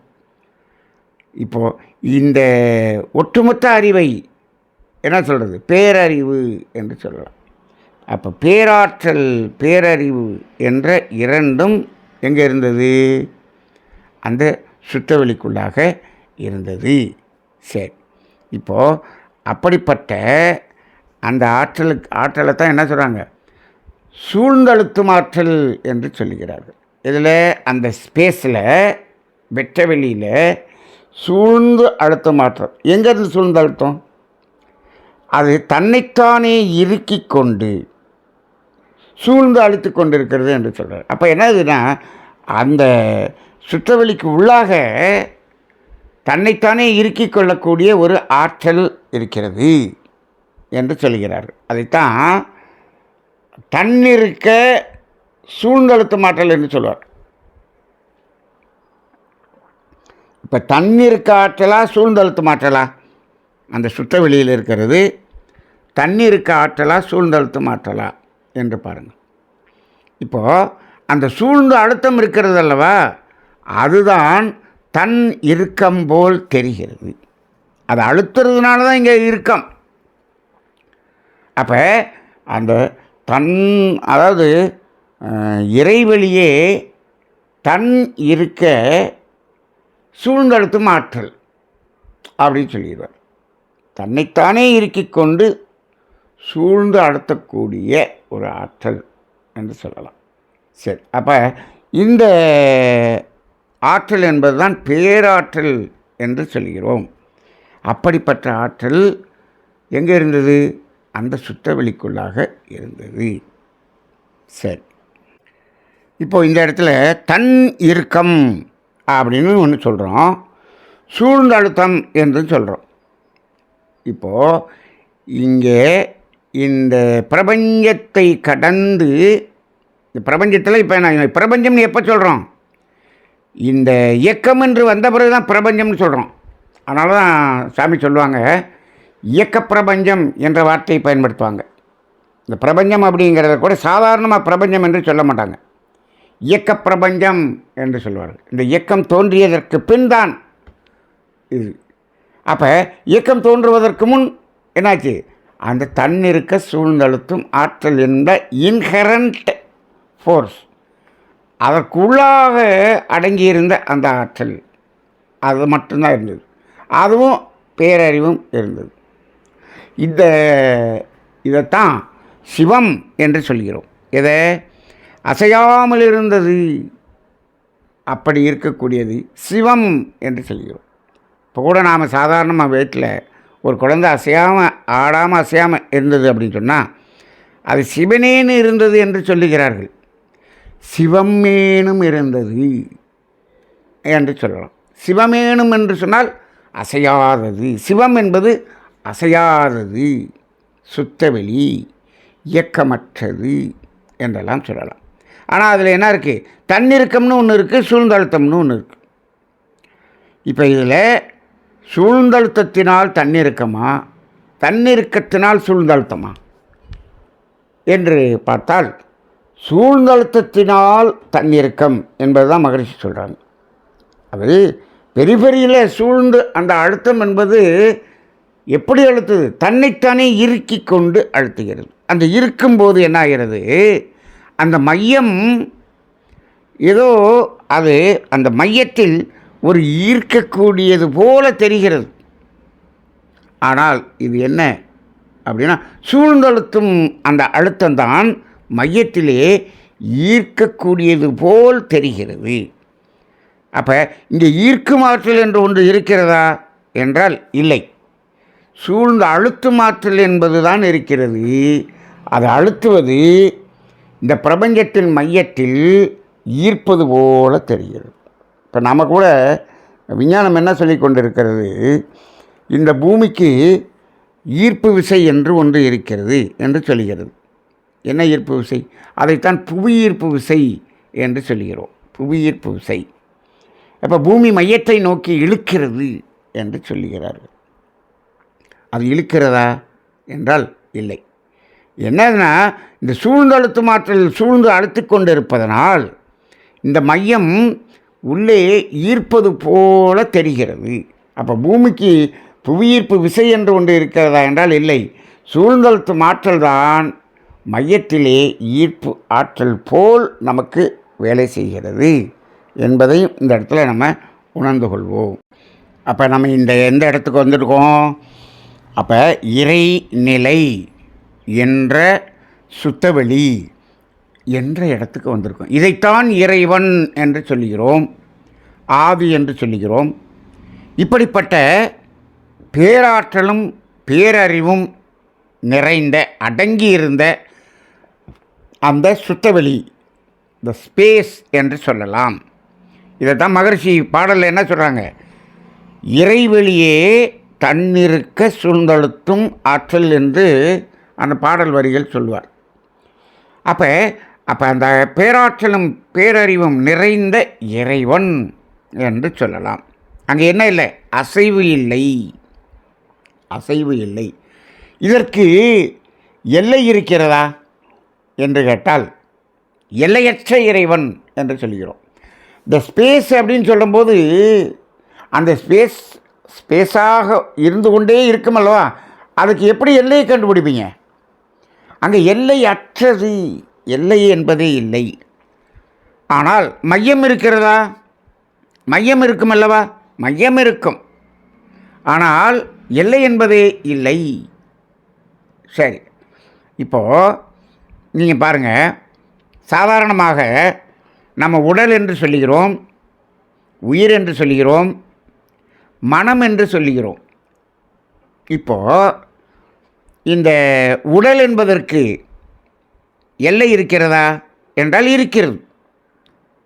இப்போது இந்த ஒட்டுமொத்த அறிவை என்ன சொல்கிறது? பேரறிவு என்று சொல்லலாம். அப்போ பேராற்றல், பேரறிவு என்ற இரண்டும் எங்கே இருந்தது? அந்த சுற்றவெளிக்குள்ளாக இருந்தது. சரி, இப்போது அப்படிப்பட்ட அந்த ஆற்றலை தான் என்ன சொல்கிறாங்க? சூழ்ந்தழுத்தும் ஆற்றல் என்று சொல்லுகிறார்கள். இதில் அந்த ஸ்பேஸில், வெட்டவெளியில் சூழ்ந்து அழுத்தம் ஆற்றல். எங்கேருந்து சூழ்ந்து அழுத்தம்? அது தன்னைத்தானே இறுக்கி கொண்டு சூழ்ந்து அழுத்து கொண்டு இருக்கிறது என்று சொல்கிறார். அப்போ என்னதுன்னா, அந்த சுற்றவெளிக்கு உள்ளாக தன்னைத்தானே இறுக்கி கொள்ளக்கூடிய ஒரு ஆற்றல் இருக்கிறது என்று சொல்கிறார்கள். அதைத்தான் தன்னிருக்க சூழ்ந்தழுத்தும் ஆற்றல் என்று சொல்வார். இப்போ தன்னிருக்க ஆற்றலா சூழ்ந்தழுத்தும் ஆற்றலா? அந்த சுற்றவெளியில் இருக்கிறது தன்னிருக்க ஆற்றலா சூழ்ந்தழுத்தும் ஆற்றலா என்று பாருங்கள். இப்போது அந்த சூழ்ந்து அழுத்தம் இருக்கிறது அல்லவா, அதுதான் தன் இறுக்கம் போல் தெரிகிறது. அது அழுத்துறதுனால தான் இங்கே இறுக்கம். அப்போ அந்த அதாவது இறைவெளியே தன் இருக்க சூழ்ந்தழுத்தும் ஆற்றல் அப்படின்னு சொல்லிடுவார். தன்னைத்தானே இறுக்கிக் கொண்டு சூழ்ந்து அழுத்தக்கூடிய ஒரு ஆற்றல் என்று சொல்லலாம். சரி, அப்போ இந்த ஆற்றல் என்பது தான் பேராற்றல் என்று சொல்கிறோம். அப்படிப்பட்ட ஆற்றல் எங்கே இருந்தது? அந்த சுற்றவெளிக்குள்ளாக இருந்தது. சரி, இப்போது இந்த இடத்துல தன் இறுக்கம் அப்படின்னு ஒன்று சொல்கிறோம், சூழ்ந்த அழுத்தம் என்று சொல்கிறோம். இப்போது இங்கே இந்த பிரபஞ்சத்தை கடந்து, இந்த பிரபஞ்சத்தில் இப்போ நான் பிரபஞ்சம்னு எப்போ சொல்கிறோம்? இந்த இயக்கம் என்று வந்த பிறகு தான் பிரபஞ்சம்னு சொல்கிறோம். அதனால தான் சாமி சொல்லுவாங்க, இயக்க பிரபஞ்சம் என்ற வார்த்தையை பயன்படுத்துவாங்க. இந்த பிரபஞ்சம் அப்படிங்கிறத கூட சாதாரணமாக பிரபஞ்சம் என்று சொல்ல மாட்டாங்க, இயக்க பிரபஞ்சம் என்று சொல்வார்கள். இந்த இயக்கம் தோன்றியதற்கு பின் தான் இது. அப்போ இயக்கம் தோன்றுவதற்கு முன் என்னாச்சு? அந்த தன்னிருக்க சூழ்ந்தழுத்தும் ஆற்றல் என்ற இன்ஹெரண்ட் ஃபோர்ஸ், அதற்குள்ளாக அடங்கியிருந்த அந்த ஆற்றல், அது மட்டும்தான் இருந்தது. அதுவும் பேரறிவும் இருந்தது. இதைத்தான் சிவம் என்று சொல்கிறோம். எதை? அசையாமல் இருந்தது, அப்படி இருக்கக்கூடியது சிவம் என்று சொல்கிறோம். இப்போ கூட நாம் சாதாரணமாக வீட்டில் ஒரு குழந்தை அசையாமல், ஆடாமல் அசையாமல் இருந்தது அப்படின்னு சொன்னால் அது சிவனேன்னு இருந்தது என்று சொல்லுகிறார்கள். சிவமேனும் இருந்தது என்று சொல்லலாம். சிவமேனும் என்று சொன்னால் அசையாதது. சிவம் என்பது அசையாதது, சுத்தவெளி, இயக்கமற்றது என்றெல்லாம் சொல்லலாம். ஆனால் அதில் என்ன இருக்குது? தன்னிருக்கம்னு ஒன்று இருக்குது, சூழ்ந்தழுத்தம்னு ஒன்று இருக்குது. இப்போ இதில் சூழ்ந்தழுத்தத்தினால் தன்னிருக்கமா, தன்னிருக்கத்தினால் சூழ்ந்தழுத்தமா என்று பார்த்தால் சூழ்ந்தழுத்தத்தினால் தன்னிருக்கம் என்பது தான் மகரிஷி சொல்கிறாங்க. அது பெரிபெரியில் சூழ்ந்து அந்த அழுத்தம் என்பது எப்படி அழுத்துது? தன்னைத்தானே இறுக்கி கொண்டு அழுத்துகிறது. அந்த இருக்கும்போது என்ன ஆகிறது? அந்த மையம் ஏதோ அது அந்த மையத்தில் ஒரு ஈர்க்கக்கூடியது போல தெரிகிறது. ஆனால் இது என்ன அப்படின்னா, சூழ்ந்தழுத்தும் அந்த அழுத்தம்தான் மையத்திலே ஈர்க்கக்கூடியது போல் தெரிகிறது. அப்போ இங்கே ஈர்க்கும் ஆற்றல் என்று ஒன்று இருக்கிறதா என்றால் இல்லை. சூழ்ந்து அழுத்தும் ஆற்றல் என்பது தான் இருக்கிறது. அது அழுத்துவது இந்த பிரபஞ்சத்தின் மையத்தில் ஈர்ப்பது போல தெரிகிறது. இப்போ நம்ம கூட விஞ்ஞானம் என்ன சொல்லி கொண்டிருக்கிறது, இந்த பூமிக்கு ஈர்ப்பு விசை என்று ஒன்று இருக்கிறது என்று சொல்கிறது. என்ன ஈர்ப்பு விசை? அதைத்தான் புவியீர்ப்பு விசை என்று சொல்கிறோம். புவியீர்ப்பு விசை அப்போ பூமி மையத்தை நோக்கி இழுக்கிறது என்று சொல்லுகிறார்கள். அது இழுக்கிறதா என்றால் இல்லை. என்னதுன்னா, இந்த சூழ்ந்தழுத்தும் ஆற்றல் சூழ்ந்து அழுத்து கொண்டு இருப்பதனால் இந்த மையம் உள்ளே ஈர்ப்பது போல தெரிகிறது. அப்போ பூமிக்கு புவியீர்ப்பு விசை என்று ஒன்று இருக்கிறதா என்றால் இல்லை. சூழ்ந்தழுத்தும் ஆற்றல் தான் மையத்திலே ஈர்ப்பு ஆற்றல் போல் நமக்கு வேலை செய்கிறது என்பதையும் இந்த இடத்துல நம்ம உணர்ந்து கொள்வோம். அப்போ நம்ம எந்த இடத்துக்கு வந்திருக்கோம்? அப்போ இறைநிலை என்ற சுத்தவெளி என்ற இடத்துக்கு வந்திருக்கோம். இதைத்தான் இறைவன் என்று சொல்லுகிறோம், ஆவி என்று சொல்லுகிறோம். இப்படிப்பட்ட பேராற்றலும் பேரறிவும் நிறைந்த அடங்கியிருந்த அந்த சுத்தவெளி, த ஸ்பேஸ் என்று சொல்லலாம். இதை தான் மகரிஷி பாடலில் என்ன சொல்கிறாங்க? இறைவெளியே தன்னிருக்க சூழ்ந்தழுத்தும் ஆற்றல் என்று அந்த பாடல் வரிகள் சொல்வார். அப்போ அந்த பேராற்றலும் பேரறிவும் நிறைந்த இறைவன் என்று சொல்லலாம். அங்கே என்ன இல்லை? அசைவு இல்லை, அசைவு இல்லை. இதற்கு எல்லை இருக்கிறதா என்று கேட்டால் எல்லையற்ற இறைவன் என்று சொல்கிறோம். இந்த ஸ்பேஸ் அப்படின்னு சொல்லும்போது அந்த ஸ்பேஸாக இருந்து கொண்டே இருக்குமல்லவா, அதுக்கு எப்படி எல்லையை கண்டுபிடிப்பீங்க? அங்கே எல்லை அற்றது, எல்லை என்பதே இல்லை. ஆனால் மையம் இருக்கிறதா? மையம் இருக்கும் அல்லவா? மையம் இருக்கும், ஆனால் எல்லை என்பதே இல்லை. சரி, இப்போது நீங்கள் பாருங்கள், சாதாரணமாக நம்ம உடல் என்று சொல்லுகிறோம், உயிர் என்று சொல்லுகிறோம், மனம் என்று சொல்லுகிறோம். இப்போது இந்த உடல் என்பதற்கு எல்லை இருக்கிறதா என்றால் இருக்கிறது.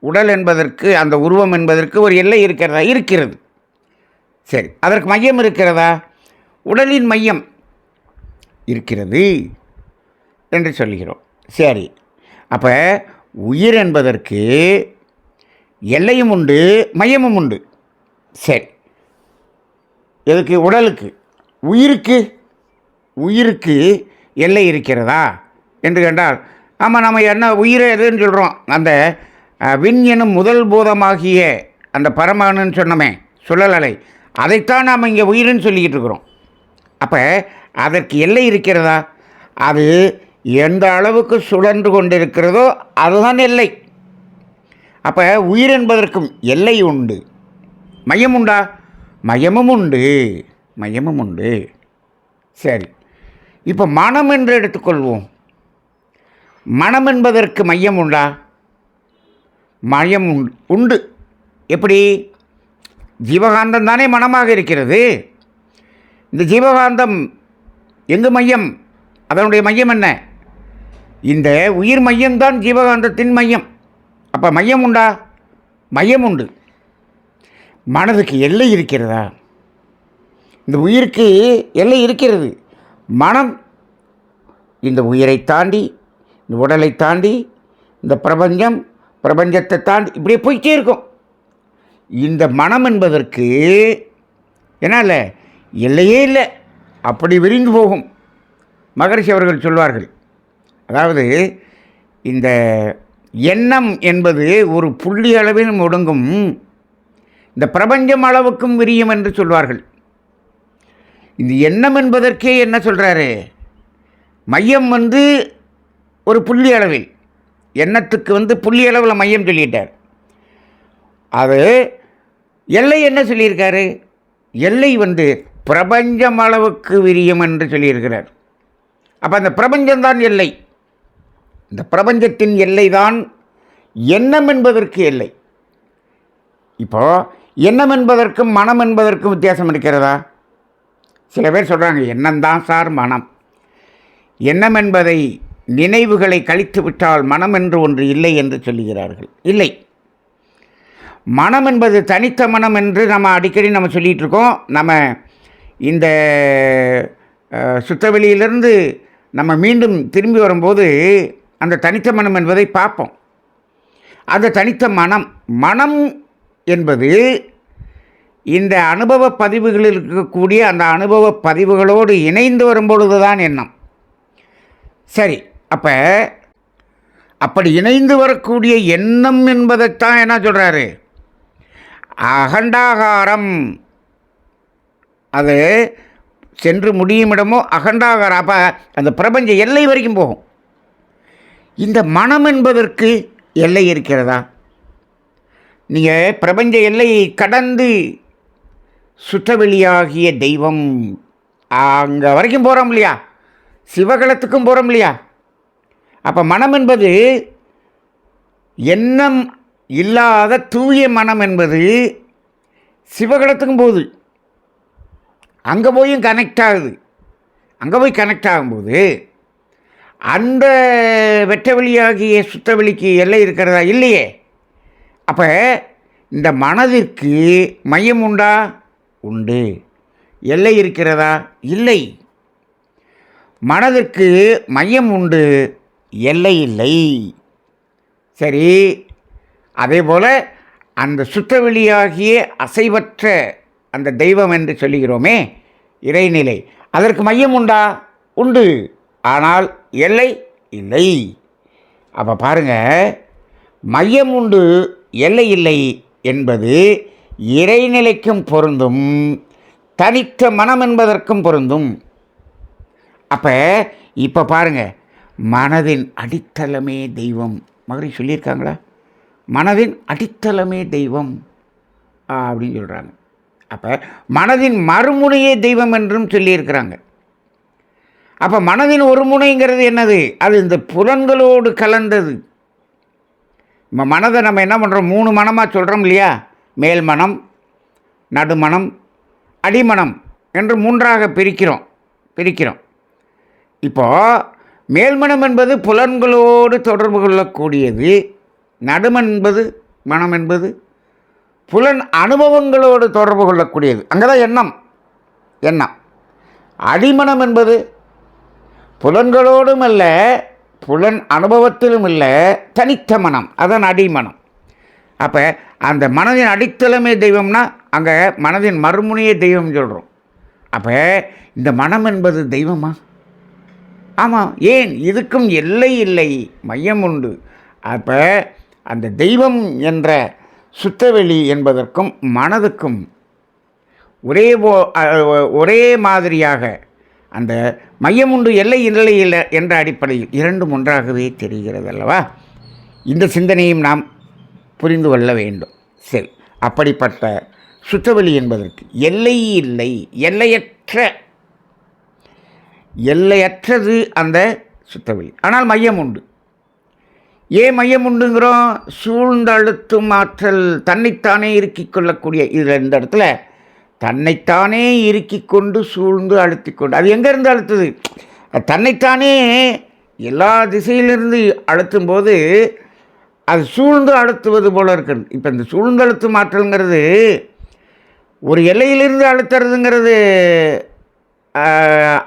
உடல் என்பதற்கு, அந்த உருவம் என்பதற்கு ஒரு எல்லை இருக்கிறதா? இருக்கிறது. சரி, அதற்கு மையம் இருக்கிறதா? உடலின் மையம் இருக்கிறது என்று சொல்கிறோம். சரி, அப்போ உயிர் என்பதற்கு எல்லையும் உண்டு, மையமும் உண்டு. சரி, எதுக்கு? உடலுக்கு. உயிருக்கு எல்லை இருக்கிறதா என்று கேட்டால், ஆமாம், நம்ம என்ன உயிரை எதுன்னு சொல்கிறோம்? அந்த விண் எனும் முதல் பூதமாகிய அந்த பரமானுன்னு சொன்னோமே, சுழலலை, அதைத்தான் நாம் இங்கே உயிர்னு சொல்லிக்கிட்டு இருக்கிறோம். அப்போ அதற்கு எல்லை இருக்கிறதா? அது எந்த அளவுக்கு சுழன்று கொண்டிருக்கிறதோ அதுதான் எல்லை. அப்போ உயிர் என்பதற்கும் எல்லை உண்டு. மையம் உண்டா? மையமும் உண்டு, மையமும் உண்டு. சரி, இப்போ மனம் என்று எடுத்துக்கொள்வோம். மனம் என்பதற்கு மையம் உண்டா? மையம் உண்டு. எப்படி? ஜீவகாந்தம் தானே மனமாக இருக்கிறது. இந்த ஜீவகாந்தம் எங்கு மையம்? அதனுடைய மையம் என்ன? இந்த உயிர் மையம்தான் ஜீவகாந்தத்தின் மையம். அப்போ மையம் உண்டா? மையம் உண்டு. மனதுக்கு எல்லை இருக்கிறதா? இந்த உயிருக்கு எல்லை இருக்கிறது. மனம் இந்த உயிரை தாண்டி, இந்த உடலை தாண்டி, இந்த பிரபஞ்சத்தை தாண்டி இப்படியே போய்கிட்டே இருக்கும். இந்த மனம் என்பதற்கு என்ன இல்லை? எல்லையே இல்லை, அப்படி விரிந்து போகும். மகரிஷி அவர்கள் சொல்வார்கள், அதாவது இந்த எண்ணம் என்பது ஒரு புள்ளி அளவில் ஒடுங்கும், இந்த பிரபஞ்சம் அளவுக்கும் விரியும் என்று சொல்வார்கள். இந்த எண்ணம் என்பதற்கே என்ன சொல்கிறாரு? மையம் ஒரு புள்ளி அளவில், எண்ணத்துக்கு புள்ளி அளவில் மையம் சொல்லிட்டார். அது எல்லை என்ன சொல்லியிருக்காரு? எல்லை பிரபஞ்சம் அளவுக்கு விரியும் என்று சொல்லியிருக்கிறார். அப்போ அந்த பிரபஞ்சம்தான் எல்லை. இந்த பிரபஞ்சத்தின் எல்லை தான் எண்ணம் என்பதற்கு எல்லை. இப்போது எண்ணம் என்பதற்கும் மனம் என்பதற்கும் வித்தியாசம் இருக்கிறதா? சில பேர் சொல்கிறாங்க, எண்ணம்தான் சார் மனம். எண்ணம் என்பதை நினைவுகளை கழித்து விட்டால் மனம் என்று ஒன்று இல்லை என்று சொல்லுகிறார்கள். இல்லை, மனம் என்பது தனித்த மனம் என்று நம்ம அடிக்கடி நம்ம சொல்லிகிட்டு இருக்கோம். நம்ம இந்த சுத்தவெளியிலிருந்து நம்ம மீண்டும் திரும்பி வரும்போது அந்த தனித்த மனம் என்பதை பார்ப்போம். அந்த தனித்த மனம் என்பது இந்த அனுபவ பதிவுகளில் இருக்கக்கூடிய அந்த அனுபவ பதிவுகளோடு இணைந்து வரும்பொழுது தான் எண்ணம். சரி, அப்படி இணைந்து வரக்கூடிய எண்ணம் என்பதைத்தான் என்ன சொல்கிறாரு? அகண்டாகாரம். அது சென்று முடியும் இடமோ அகண்டாகாரம். அப்போ அந்த பிரபஞ்ச எல்லை வரைக்கும் போகும். இந்த மனம் என்பதற்கு எல்லை இருக்கிறதா? நீங்கள் பிரபஞ்ச எல்லையை கடந்து சுத்தவெளியாகிய தெய்வம் அங்கே வரைக்கும் போகிறோம் இல்லையா? சிவகலத்துக்கும் போகிறோம் இல்லையா? அப்போ மனம் என்பது எண்ணம் இல்லாத தூய மனம் என்பது சிவகலத்துக்கும் போகுது. அங்கே போயும் கனெக்ட் ஆகுது. அங்கே போய் கனெக்ட் ஆகும்போது அந்த வெட்டவெளியாகிய சுத்தவெளிக்கு எல்லை இருக்கிறதா? இல்லையே. அப்போ இந்த மனதிற்கு மையம் உண்டா? உண்டு. எல்லை இருக்கிறதா? இல்லை. மனதிற்கு மையம் உண்டு, எல்லை இல்லை. சரி, அதே போல் அந்த சுத்தவெளியாகிய அசைவற்ற அந்த தெய்வம் என்று சொல்லுகிறோமே, இறைநிலை, அதற்கு மையம் உண்டா? உண்டு. ஆனால் எல்லை இல்லை. அப்போ பாருங்கள், மையம் உண்டு, எல்லை இல்லை என்பது இறைநிலைக்கும் பொருந்தும், தனித்த மனம் என்பதற்கும் பொருந்தும். இப்போ பாருங்கள், மனதின் அடித்தளமே தெய்வம். மகரி சொல்லியிருக்காங்களா? மனதின் அடித்தளமே தெய்வம் அப்படின்னு சொல்கிறாங்க. அப்போ மனதின் மறுமுனையே தெய்வம் என்றும் சொல்லியிருக்கிறாங்க. அப்போ மனதின் ஒரு முனைங்கிறது என்னது? அது இந்த புலன்களோடு கலந்தது. மனதை நம்ம என்ன பண்ணுறோம்? 3 மனமாக சொல்கிறோம் இல்லையா? மேல் மனம், நடுமனம், அடிமனம் என்று 3ஆக பிரிக்கிறோம். இப்போது மேல்மனம் என்பது புலன்களோடு தொடர்பு கொள்ளக்கூடியது. மனம் என்பது புலன் அனுபவங்களோடு தொடர்பு கொள்ளக்கூடியது. அங்கே தான் எண்ணம். அடிமனம் என்பது புலன்களோடும் அல்ல, புலன் அனுபவத்திலும் இல்லை, தனித்த மனம். அதான் அடிமனம். அப்போ அந்த மனதின் அடித்தளமே தெய்வம்னா அங்கே மனதின் மறுமுனையே தெய்வம் சொல்கிறோம். அப்போ இந்த மனம் என்பது தெய்வமா? ஆமாம். ஏன்? இதுக்கும் எல்லை இல்லை, மையம் உண்டு. அப்போ அந்த தெய்வம் என்ற சுத்தவெளி என்பதற்கும் மனதுக்கும் ஒரே மாதிரியாக அந்த மையம் உண்டு, எல்லை இல்லை என்ற அடிப்படையில் இரண்டும் ஒன்றாகவே தெரிகிறது அல்லவா? இந்த சிந்தனையும் நாம் புரிந்து கொள்ள வேண்டும். சரி, அப்படிப்பட்ட சுத்தவெளி என்பதற்கு எல்லை இல்லை, எல்லையற்றது அந்த சுத்தவெளி. ஆனால் மையம் உண்டு. ஏன் மையம் உண்டுங்கிறோம்? சூழ்ந்து அழுத்தும் ஆற்றல், தன்னைத்தானே இறுக்கிக் கொள்ளக்கூடிய. இதில் இந்த இடத்துல தன்னைத்தானே இறுக்கிக் கொண்டு சூழ்ந்து அழுத்தி கொண்டு, அது எங்கேருந்து அழுத்துது? தன்னைத்தானே எல்லா திசையிலிருந்து அழுத்தும் போது அது சூழ்ந்து அழுத்துவது போல இருக்கிறது. இப்போ இந்த சூழ்ந்து அழுத்தும் ஆற்றல்ங்கிறது ஒரு எல்லையிலிருந்து அழுத்துறதுங்கிறது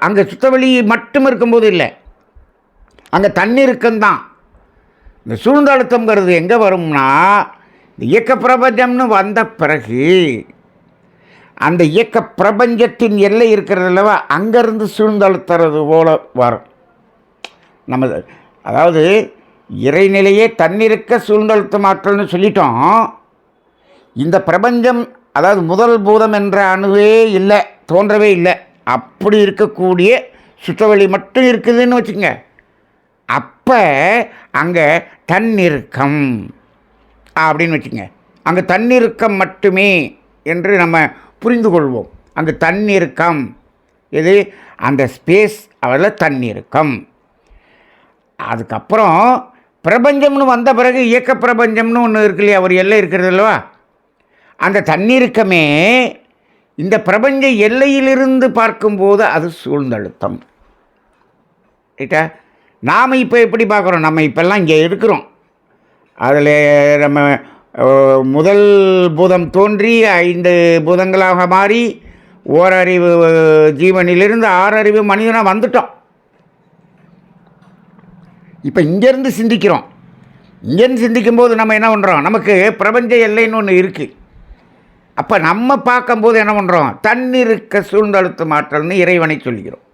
அங்கே சுத்தவெளி மட்டும் இருக்கும்போது இல்லை, அங்கே தன்னிருக்கம்தான். இந்த சூழ்ந்து அழுத்தங்கிறது எங்கே வரும்னா, இந்த இயக்க பிரபஞ்சம்னு வந்த பிறகு அந்த இயக்க பிரபஞ்சத்தின் எல்லை இருக்கிறது அல்லவா, அங்கேருந்து சூழ்ந்தழுத்துறது போல வரும். நம்ம அதாவது இறைநிலையே தன்னிருக்க சூழ்ந்தழுத்தம் ஆற்றல்னு சொல்லிட்டோம். இந்த பிரபஞ்சம் அதாவது முதல் பூதம் என்ற அணுவே இல்லை, தோன்றவே இல்லை. அப்படி இருக்கக்கூடிய சுற்றவெளி மட்டும் இருக்குதுன்னு வச்சுங்க. அப்போ அங்கே தன்னிருக்கம் அப்படின்னு வச்சுங்க. அங்கே தன்னிருக்கம் மட்டுமே என்று நம்ம புரிந்து கொள்வோம். அங்கே தன்னிருக்கம் இது அந்த ஸ்பேஸ் அதில் தன்னிருக்கம். அதுக்கப்புறம் பிரபஞ்சம்னு வந்த பிறகு இயக்க பிரபஞ்சம்னு ஒன்று இருக்கு இல்லையா, ஒரு எல்லை இருக்கிறது அல்லவா, அந்த தன்னிருக்கமே இந்த பிரபஞ்ச எல்லையிலிருந்து பார்க்கும்போது அது சூழ்ந்தழுத்தம். ரைட்டா? நாம் இப்போ எப்படி பார்க்குறோம்? நம்ம இப்போல்லாம் இங்கே இருக்கிறோம். அதில் நம்ம முதல் பூதம் தோன்றி 5 பூதங்களாக மாறி ஓரறிவு ஜீவனிலிருந்து 6 அறிவு மனிதனாக வந்துட்டோம். இப்போ இங்கேருந்து சிந்திக்கிறோம். இங்கேருந்து சிந்திக்கும்போது நம்ம என்ன பண்ணுறோம், நமக்கு பிரபஞ்ச எல்லைன்னு ஒன்று இருக்குது. அப்போ நம்ம பார்க்கும்போது என்ன பண்ணுறோம், தன்னிருக்க சூழ்ந்தழுத்தும் ஆற்றல்னு இறைவனை சொல்கிறோம்.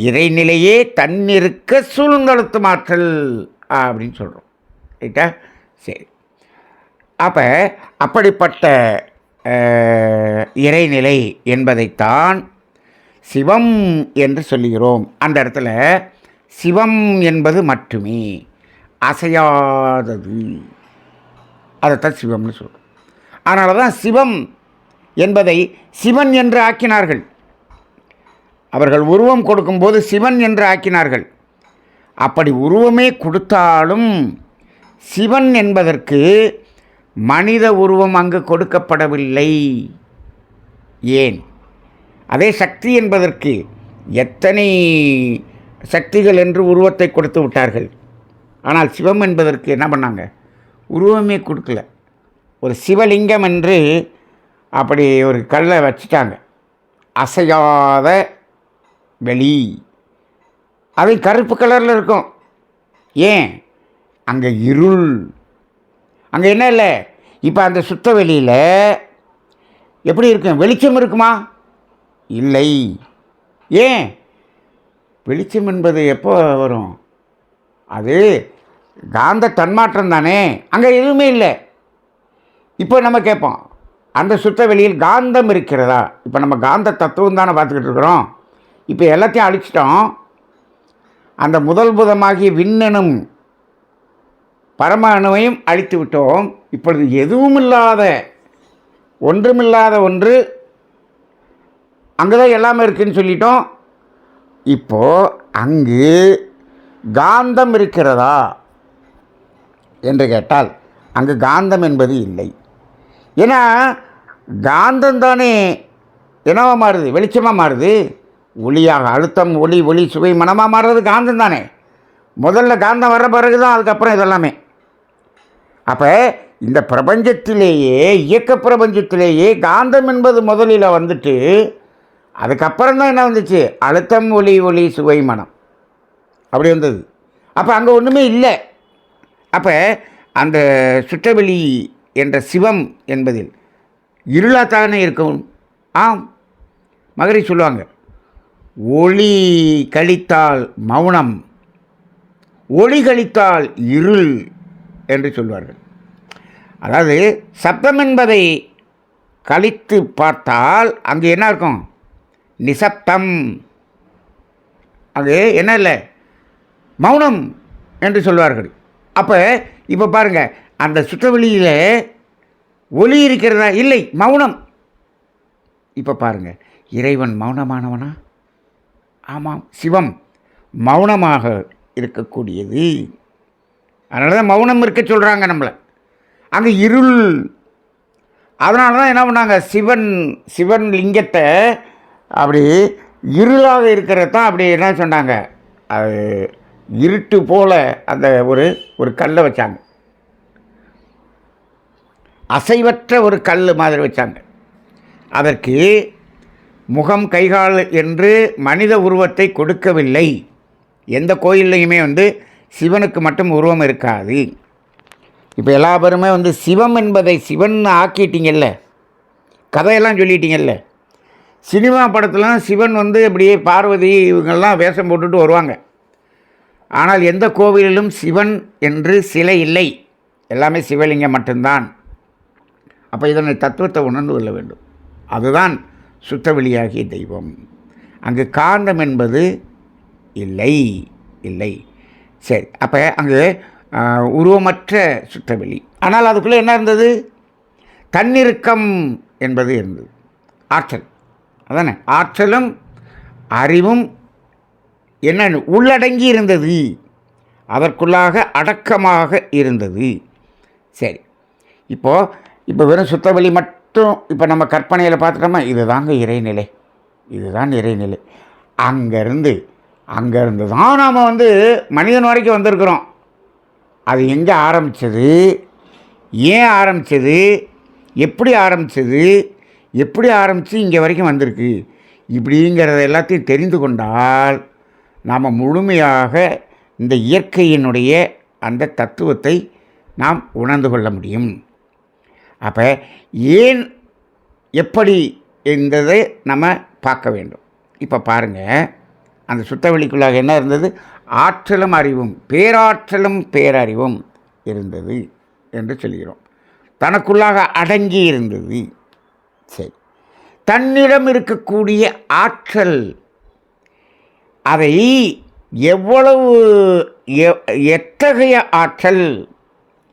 இறைநிலையே தன்னிருக்க சூழ்ந்தழுத்தும் ஆற்றல் அப்படின்னு சொல்கிறோம். ரைட்டா? சரி. அப்போ அப்படிப்பட்ட இறைநிலை என்பதைத்தான் சிவம் என்று சொல்லுகிறோம். அந்த இடத்துல சிவம் என்பது மட்டுமே, அசையாதது, அதைத்தான் சிவம்னு சொல்கிறோம். அதனால தான் சிவம் என்பதை சிவன் என்று ஆக்கினார்கள். அவர்கள் உருவம் கொடுக்கும்போது சிவன் என்று ஆக்கினார்கள். அப்படி உருவமே கொடுத்தாலும் சிவன் என்பதற்கு மனித உருவம் அங்கு கொடுக்கப்படவில்லை. ஏன்? அதே சக்தி என்பதற்கு எத்தனை சக்திகள் என்று உருவத்தை கொடுத்து விட்டார்கள். ஆனால் சிவம் என்பதற்கு என்ன பண்ணாங்க, உருவமே கொடுக்கல. ஒரு சிவலிங்கம் என்று அப்படி ஒரு கல்லை வச்சுட்டாங்க, அசையாத வெளி. அது கருப்பு கலரில் இருக்கும். ஏன்? அங்கே இருள், அங்கே என்ன இல்லை. இப்போ அந்த சுத்த வெளியில் எப்படி இருக்கும், வெளிச்சம் இருக்குமா? இல்லை. ஏன்? வெளிச்சம் என்பது எப்போ வரும், அது காந்த தன்மாற்றம் தானே, அங்கே எதுவுமே இல்லை. இப்போ நம்ம கேட்போம், அந்த சுத்த வெளியில் காந்தம் இருக்கிறதா? இப்போ நம்ம காந்த தத்துவம் தானே பார்த்துக்கிட்டு இருக்கிறோம். இப்போ எல்லாத்தையும் அழிச்சிட்டோம். அந்த முதல் புதமாகிய விண்ணனும் பரம அணுவையும் அழித்து விட்டோம். இப்பொழுது எதுவும் இல்லாத, ஒன்றுமில்லாத ஒன்று, அங்கே தான் எல்லாமே இருக்குதுன்னு சொல்லிட்டோம். இப்போது அங்கு காந்தம் இருக்கிறதா என்று கேட்டால் அங்கு காந்தம் என்பது இல்லை. ஏன்னா காந்தம் தானே என்னவா மாறுது, வெளிச்சமாக மாறுது, ஒளியாக, அழுத்தம், ஒளி, ஒளி, சுவை, மனமாக மாறுறது காந்தம் தானே. முதல்ல காந்தம் வர்ற பிறகு தான் அதுக்கப்புறம் இதெல்லாமே. அப்போ இந்த பிரபஞ்சத்திலேயே, இயக்க பிரபஞ்சத்திலேயே காந்தம் என்பது முதலில் வந்துட்டு அதுக்கப்புறம் தான் என்ன வந்துச்சு, அழுத்தம், ஒளி, ஒளி, சுவை, மனம், அப்படி வந்தது. அப்போ அங்கே ஒன்றுமே இல்லை. அப்போ அந்த சுற்றவெளி என்ற சிவம் என்பதில் இருளாத்தானே இருக்கும். ஆம், மகரி சொல்லுவாங்க, ஒளி கழித்தால் மௌனம், ஒளி கழித்தால் இருள் என்று சொல்வார்கள். அதாவது சப்தம் என்பதை கழித்து பார்த்தால் அங்கு என்ன இருக்கும், நிசப்தம். அது என்ன இல்லை, மௌனம் என்று சொல்வார்கள். அப்போ இப்போ பாருங்கள், அந்த சுற்றவெளியில் ஒளி இருக்கிறதா? இல்லை, மௌனம். இப்போ பாருங்கள், இறைவன் மௌனமானவனா? ஆமாம், சிவம் மௌனமாக இருக்கக்கூடியது. அதனால தான் மௌனம் இருக்க சொல்கிறாங்க நம்மளை. அங்கே இருள். அதனால தான் என்ன பண்ணாங்க, சிவன் லிங்கத்தை அப்படி இருளாக இருக்கிறது தான் அப்படி என்ன சொன்னாங்க, அது இருட்டு போல் அந்த ஒரு கல்லை வச்சாங்க, அசைவற்ற ஒரு கல் மாதிரி வச்சாங்க. அதற்கு முகம், கைகால் என்று மனித உருவத்தை கொடுக்கவில்லை. எந்த கோயில்லையுமே சிவனுக்கு மட்டும் உருவம் இருக்காது. இப்போ எல்லா பேருமே சிவம் என்பதை சிவன் ஆக்கிட்டீங்கல்ல, கதையெல்லாம் சொல்லிட்டீங்கல்ல. சினிமா படத்துலாம் சிவன் அப்படியே பார்வதி இவங்கெல்லாம் வேஷம் போட்டுட்டு வருவாங்க. ஆனால் எந்த கோவிலிலும் சிவன் என்று சிலை இல்லை, எல்லாமே சிவலிங்கம் மட்டும்தான். அப்போ இதனை தத்துவத்தை உணர்ந்து கொள்ள வேண்டும். அதுதான் சுத்தவெளியாகிய தெய்வம். அங்கு காந்தம் என்பது இல்லை. சரி, அப்போ அங்கு உருவமற்ற சுத்தவெளி. ஆனால் அதுக்குள்ளே என்ன இருந்தது, தன்னிருக்கம் என்பது இருந்தது, ஆற்றல். அதானே, ஆற்றலும் அறிவும் என்ன உள்ளடங்கி இருந்தது, அதற்குள்ளாக அடக்கமாக இருந்தது. சரி, இப்போ வெறும் சுத்தவெளி மட்டும் இப்போ நம்ம கற்பனையில் பார்த்துட்டோமா, இதுதாங்க இறைநிலை, இதுதான் இறைநிலை. அங்கேருந்து தான் நாம் மனிதன் வரைக்கும் வந்திருக்கிறோம். அது எங்கே ஆரம்பித்தது, ஏன் ஆரம்பித்தது, எப்படி ஆரம்பித்தது, எப்படி ஆரம்பித்து இங்கே வரைக்கும் வந்திருக்கு, இப்படிங்கிறத எல்லாத்தையும் தெரிந்து கொண்டால் நாம் முழுமையாக இந்த இயற்கையினுடைய அந்த தத்துவத்தை நாம் உணர்ந்து கொள்ள முடியும். அப்போ ஏன் எப்படி என்பதை நம்ம பார்க்க வேண்டும். இப்போ பாருங்கள், அந்த சுத்தவெளிக்குள்ளாக என்ன இருந்தது, ஆற்றலும் அறிவும், பேராற்றலும் பேரறிவும் இருந்தது என்று சொல்கிறோம். தனக்குள்ளாக அடங்கி இருந்தது. சரி, தன்னிடம் இருக்கக்கூடிய ஆற்றல் அதை எவ்வளவு எத்தகைய ஆற்றல்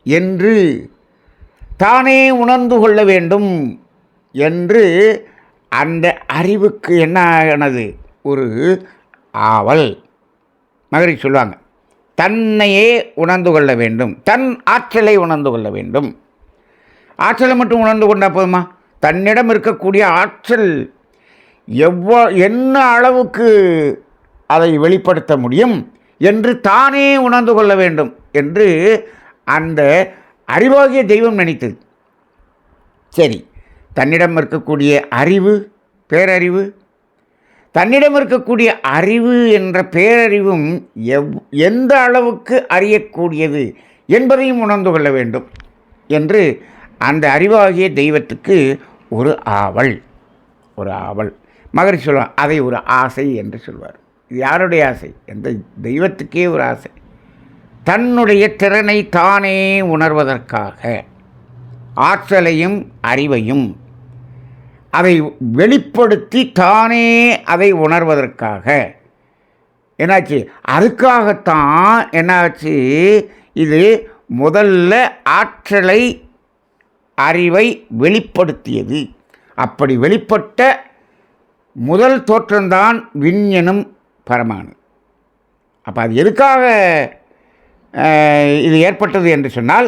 என்று தானே உணர்ந்து கொள்ள வேண்டும் என்று அந்த அறிவுக்கு என்ன ஆனது, ஒரு ஆவல். மகரிஷி சொல்லுவாங்க, தன்னையே உணர்ந்து கொள்ள வேண்டும், தன் ஆற்றலை உணர்ந்து கொள்ள வேண்டும். ஆற்றலை மட்டும் உணர்ந்து கொண்டால் போதுமா? தன்னிடம் இருக்கக்கூடிய ஆற்றல் என்ன அளவுக்கு அதை வெளிப்படுத்த முடியும் என்று தானே உணர்ந்து கொள்ள வேண்டும் என்று அந்த அறிவாகிய தெய்வம் நினைத்தது. சரி, தன்னிடம் இருக்கக்கூடிய அறிவு, பேரறிவு, தன்னிடம் இருக்கக்கூடிய அறிவு என்ற பேரறிவும் எந்த அளவுக்கு அறியக்கூடியது என்பதையும் உணர்ந்து கொள்ள வேண்டும் என்று அந்த அறிவாகிய தெய்வத்துக்கு ஒரு ஆவல், ஒரு ஆவல். மகரிஷி சொல்லுவார், அதை ஒரு ஆசை என்று சொல்வார். இது யாருடைய ஆசை? எந்த தெய்வத்துக்கே ஒரு ஆசை. தன்னுடைய திறனை தானே உணர்வதற்காக, ஆற்றலையும் அறிவையும் அதை வெளிப்படுத்தி தானே அதை உணர்வதற்காக என்னாச்சு, அதுக்காகத்தான் என்னாச்சு, இது முதல்ல ஆற்றலை அறிவை வெளிப்படுத்தியது. அப்படி வெளிப்பட்ட முதல் தோற்றம்தான் விஞ்ஞனும் பரமானு. அப்போ அது எதுக்காக இது ஏற்பட்டது என்று சொன்னால்,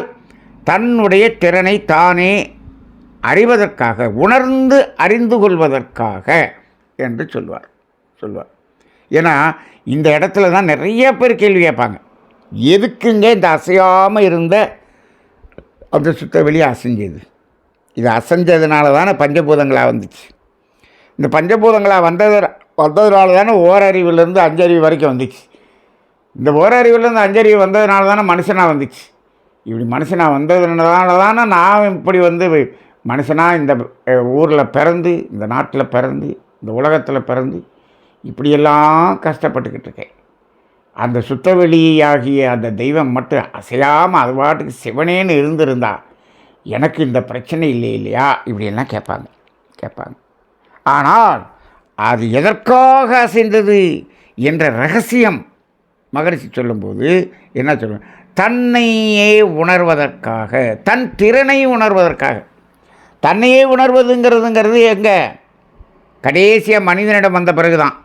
தன்னுடைய திறனை தானே அறிவதற்காக, உணர்ந்து அறிந்து கொள்வதற்காக என்று சொல்வார். ஏன்னா இந்த இடத்துல தான் நிறைய பேர் கேள்வி கேட்பாங்க, எதுக்குங்க இந்த அசையாமல் இருந்த அந்த சுத்த வெளியே அசைஞ்சது? இது அசைஞ்சதுனால தானே பஞ்சபூதங்களாக வந்துச்சு. இந்த பஞ்சபூதங்களாக வந்ததுனால தானே ஓரறிவிலேருந்து அஞ்சறிவு வரைக்கும் வந்துச்சு. இந்த ஓரறிவிலேருந்து அஞ்சறிவு வந்ததுனால தானே மனுஷனாக வந்துச்சு. இப்படி மனுஷனாக வந்ததுனால தானே நான் இப்படி வந்து மனுஷனாக இந்த ஊரில் பிறந்து, இந்த நாட்டில் பிறந்து, இந்த உலகத்தில் பிறந்து இப்படியெல்லாம் கஷ்டப்பட்டுக்கிட்டு இருக்கேன். அந்த சுத்தவெளியாகிய அந்த தெய்வம் மட்டும் அசையாமல் அது பாட்டுக்கு சிவனேன்னு இருந்திருந்தா எனக்கு இந்த பிரச்சனை இல்லையா, இப்படியெல்லாம் கேட்பாங்க. ஆனால் அது எதற்காக அசைந்தது என்ற ரகசியம் மகரிஷி சொல்லும்போது என்ன சொல்லுவேன், தன்னையே உணர்வதற்காக, தன் திறனை உணர்வதற்காக. தன்னையே உணர்வதுங்கிறது எங்கே, கடைசியாக மனிதனிடம் வந்த பிறகு தான்.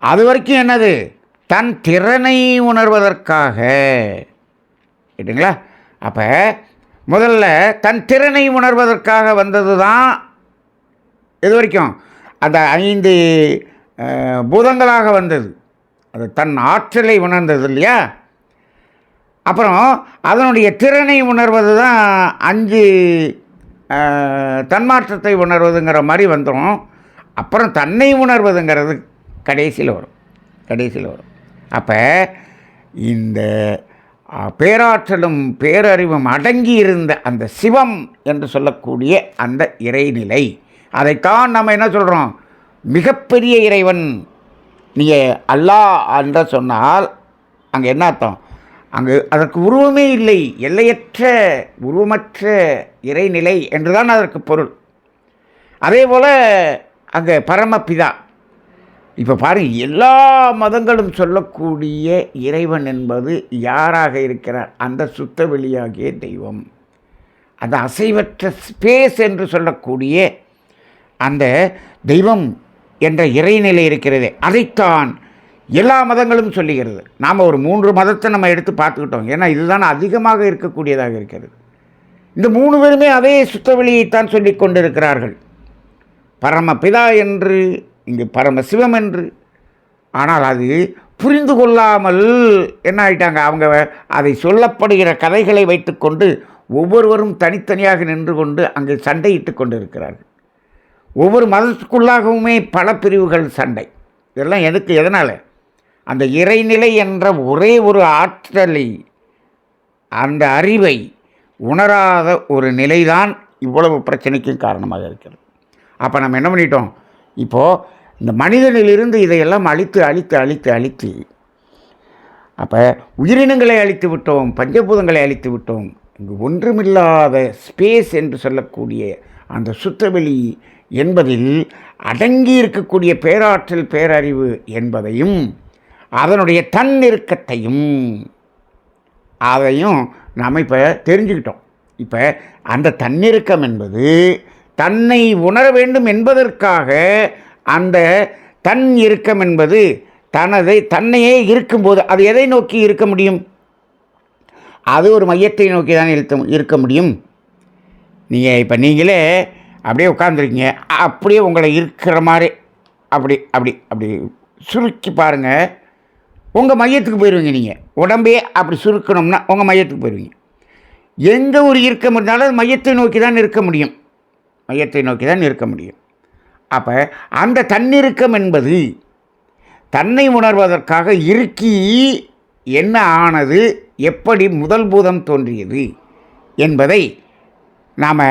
அது வரைக்கும் என்னது, தன் திறனை உணர்வதற்காக. கேட்டுங்களா? அப்போ முதல்ல தன் திறனை உணர்வதற்காக வந்தது தான் இது வரைக்கும் அந்த 5 பூதங்களாக வந்தது. அது தன் ஆற்றலை உணர்ந்தது இல்லையா? அப்புறம் அதனுடைய திறனை உணர்வது தான் 5 தன்மாற்றத்தை உணர்வதுங்கிற மாதிரி வந்துடும். அப்புறம் தன்னை உணர்வதுங்கிறது கடைசியில் வரும். அப்போ இந்த பேராற்றலும் பேரறிவும் அடங்கி இருந்த அந்த சிவம் என்று சொல்லக்கூடிய அந்த இறைநிலை, அதைத்தான் நம்ம என்ன சொல்கிறோம், மிகப்பெரிய இறைவன். நீங்கள் அல்லாஹ் என்று சொன்னால் அங்கே என்ன அர்த்தம், அங்கு அதற்கு உருவமே இல்லை, எல்லையற்ற உருவமற்ற இறைநிலை என்றுதான் அதற்கு பொருள். அதே போல் அங்கே பரமபிதா. இப்போ பாருங்கள், எல்லா மதங்களும் சொல்லக்கூடிய இறைவன் என்பது யாராக இருக்கிறார், அந்த சுத்த வெளியாகிய தெய்வம். அந்த அசைவற்ற ஸ்பேஸ் என்று சொல்லக்கூடிய அந்த தெய்வம் என்ற இறைநிலை இருக்கிறதே, அதைத்தான் எல்லா மதங்களும் சொல்லுகிறது. நாம் ஒரு 3 மதத்தை நம்ம எடுத்து பார்த்துக்கிட்டோம். ஏன்னா இதுதான் அதிகமாக இருக்கக்கூடியதாக இருக்கிறது. இந்த 3 பேருமே அதே சுத்தவெளியைத்தான் சொல்லி கொண்டிருக்கிறார்கள். பரமபிதா என்று, இங்கு பரமசிவம் என்று. ஆனால் அது புரிந்து கொள்ளாமல் என்ன ஆயிட்டாங்க, அவங்க அதை சொல்லப்படுகிற கதைகளை வைத்துக்கொண்டு ஒவ்வொருவரும் தனித்தனியாக நின்று கொண்டு அங்கே சண்டையிட்டு கொண்டு இருக்கிறார்கள். ஒவ்வொரு மதத்துக்குள்ளாகவுமே பல பிரிவுகள் சண்டை. இதெல்லாம் எதனால்? அந்த இறைநிலை என்ற ஒரே ஒரு ஆற்றலை, அந்த அறிவை உணராத ஒரு நிலைதான் இவ்வளவு பிரச்சனைக்கும் காரணமாக இருக்கிறது. அப்போ நம்ம என்ன பண்ணிட்டோம், இப்போது இந்த மனிதனிலிருந்து இதையெல்லாம் அழித்து அப்போ உயிரினங்களை அழித்து விட்டோம், பஞ்சபூதங்களை அழித்து விட்டோம். இங்கு ஒன்றுமில்லாத ஸ்பேஸ் என்று சொல்லக்கூடிய அந்த சுத்தவெளி என்பதில் அடங்கி இருக்கக்கூடிய பேராற்றல், பேரறிவு என்பதையும் அதனுடைய தன்னிருக்கத்தையும் அதையும் நாம் இப்போ தெரிஞ்சுக்கிட்டோம். இப்போ அந்த தன்னிருக்கம் என்பது தன்னை உணர வேண்டும் என்பதற்காக அந்த தன் இறுக்கம் என்பது தன்னையே இருக்கும்போது அது எதை நோக்கி இருக்க முடியும்? அது ஒரு மையத்தை நோக்கி தான் இருக்க முடியும். நீங்களே அப்படியே உட்காந்துருக்கீங்க, அப்படியே உங்களை இருக்கிற மாதிரி அப்படி சுருக்கி பாருங்கள், உங்கள் மையத்துக்கு போயிடுவீங்க. நீங்கள் உடம்பே அப்படி சுருக்கணும்னா உங்கள் மையத்துக்கு போயிடுவீங்க. எங்கே ஒரு இறுக்கம் இருந்தாலும் அது மையத்தை நோக்கி தான் இருக்க முடியும். அப்போ அந்த தன்னிருக்கம் என்பது தன்னை உணர்வதற்காக இறுக்கி என்ன ஆனது, எப்படி முதல் பூதம் தோன்றியது என்பதை நாம்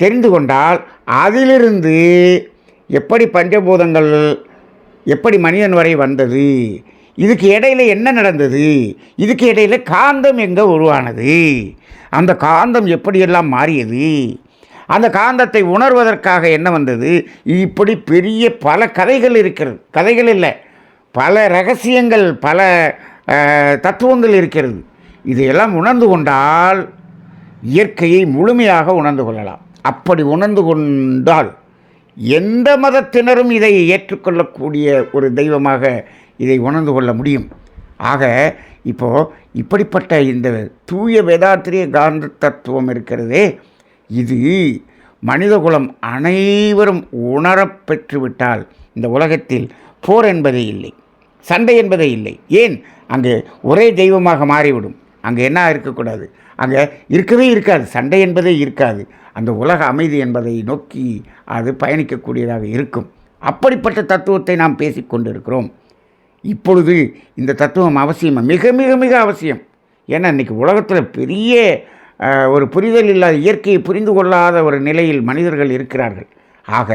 தெரிந்து கொண்டால் அதிலிருந்து எப்படி பஞ்சபூதங்கள், எப்படி மனிதன் வரை வந்தது, இதுக்கு இடையில் என்ன நடந்தது, இதுக்கு இடையில் காந்தம் எங்கே உருவானது, அந்த காந்தம் எப்படியெல்லாம் மாறியது, அந்த காந்தத்தை உணர்வதற்காக என்ன வந்தது, இப்படி பெரிய பல கதைகள் இருக்கிறது. கதைகள் இல்லை, பல ரகசியங்கள், பல தத்துவங்கள் இருக்கிறது. இதையெல்லாம் உணர்ந்து கொண்டால் இயற்கையை முழுமையாக உணர்ந்து கொள்ளலாம். அப்படி உணர்ந்து கொண்டால் எந்த மதத்தினரும் இதை ஏற்றுக்கொள்ளக்கூடிய ஒரு தெய்வமாக இதை உணர்ந்து கொள்ள முடியும். ஆக இப்போது இப்படிப்பட்ட இந்த தூய வேதாத்திரிய காந்த தத்துவம் இருக்கிறதே, இது மனிதகுலம் அனைவரும் உணரப்பெற்றுவிட்டால் இந்த உலகத்தில் போர் என்பதே இல்லை, சண்டை என்பதே இல்லை. ஏன்? அங்கே ஒரே தெய்வமாக மாறிவிடும். அங்கே என்ன இருக்கக்கூடாது, அங்கே இருக்கவே இருக்காது, சண்டை என்பதே இருக்காது. அந்த உலக அமைதி என்பதை நோக்கி அது பயணிக்கக்கூடியதாக இருக்கும். அப்படிப்பட்ட தத்துவத்தை நாம் பேசிக்கொண்டு இருக்கிறோம். இப்பொழுது இந்த தத்துவம் அவசியம், மிக மிக மிக அவசியம். ஏன்னா இன்றைக்கி உலகத்தில் பெரிய ஒரு புரிதல் இல்லாத, இயற்கையை புரிந்து கொள்ளாத ஒரு நிலையில் மனிதர்கள் இருக்கிறார்கள். ஆக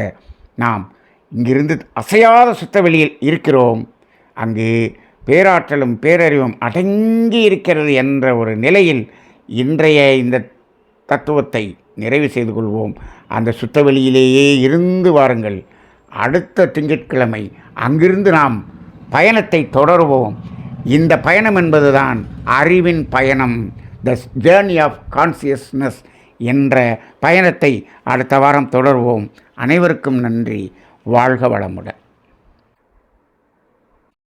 நாம் இங்கிருந்து அசையாத சுத்தவெளியில் இருக்கிறோம். அங்கு பேராற்றலும் பேரறிவும் அடங்கி இருக்கிறது என்ற ஒரு நிலையில் இன்றைய இந்த தத்துவத்தை நிறைவு செய்து கொள்வோம். அந்த சுத்தவெளியிலேயே இருந்து வாருங்கள். அடுத்த திங்கட்கிழமை அங்கிருந்து நாம் பயணத்தை தொடருவோம். இந்த பயணம் என்பதுதான் அறிவின் பயணம், த ஜேர்னி ஆஃப் கான்சியஸ்னஸ் என்ற பயணத்தை அடுத்த வாரம் தொடர்வோம். அனைவருக்கும் நன்றி. வாழ்க வளமுடன்.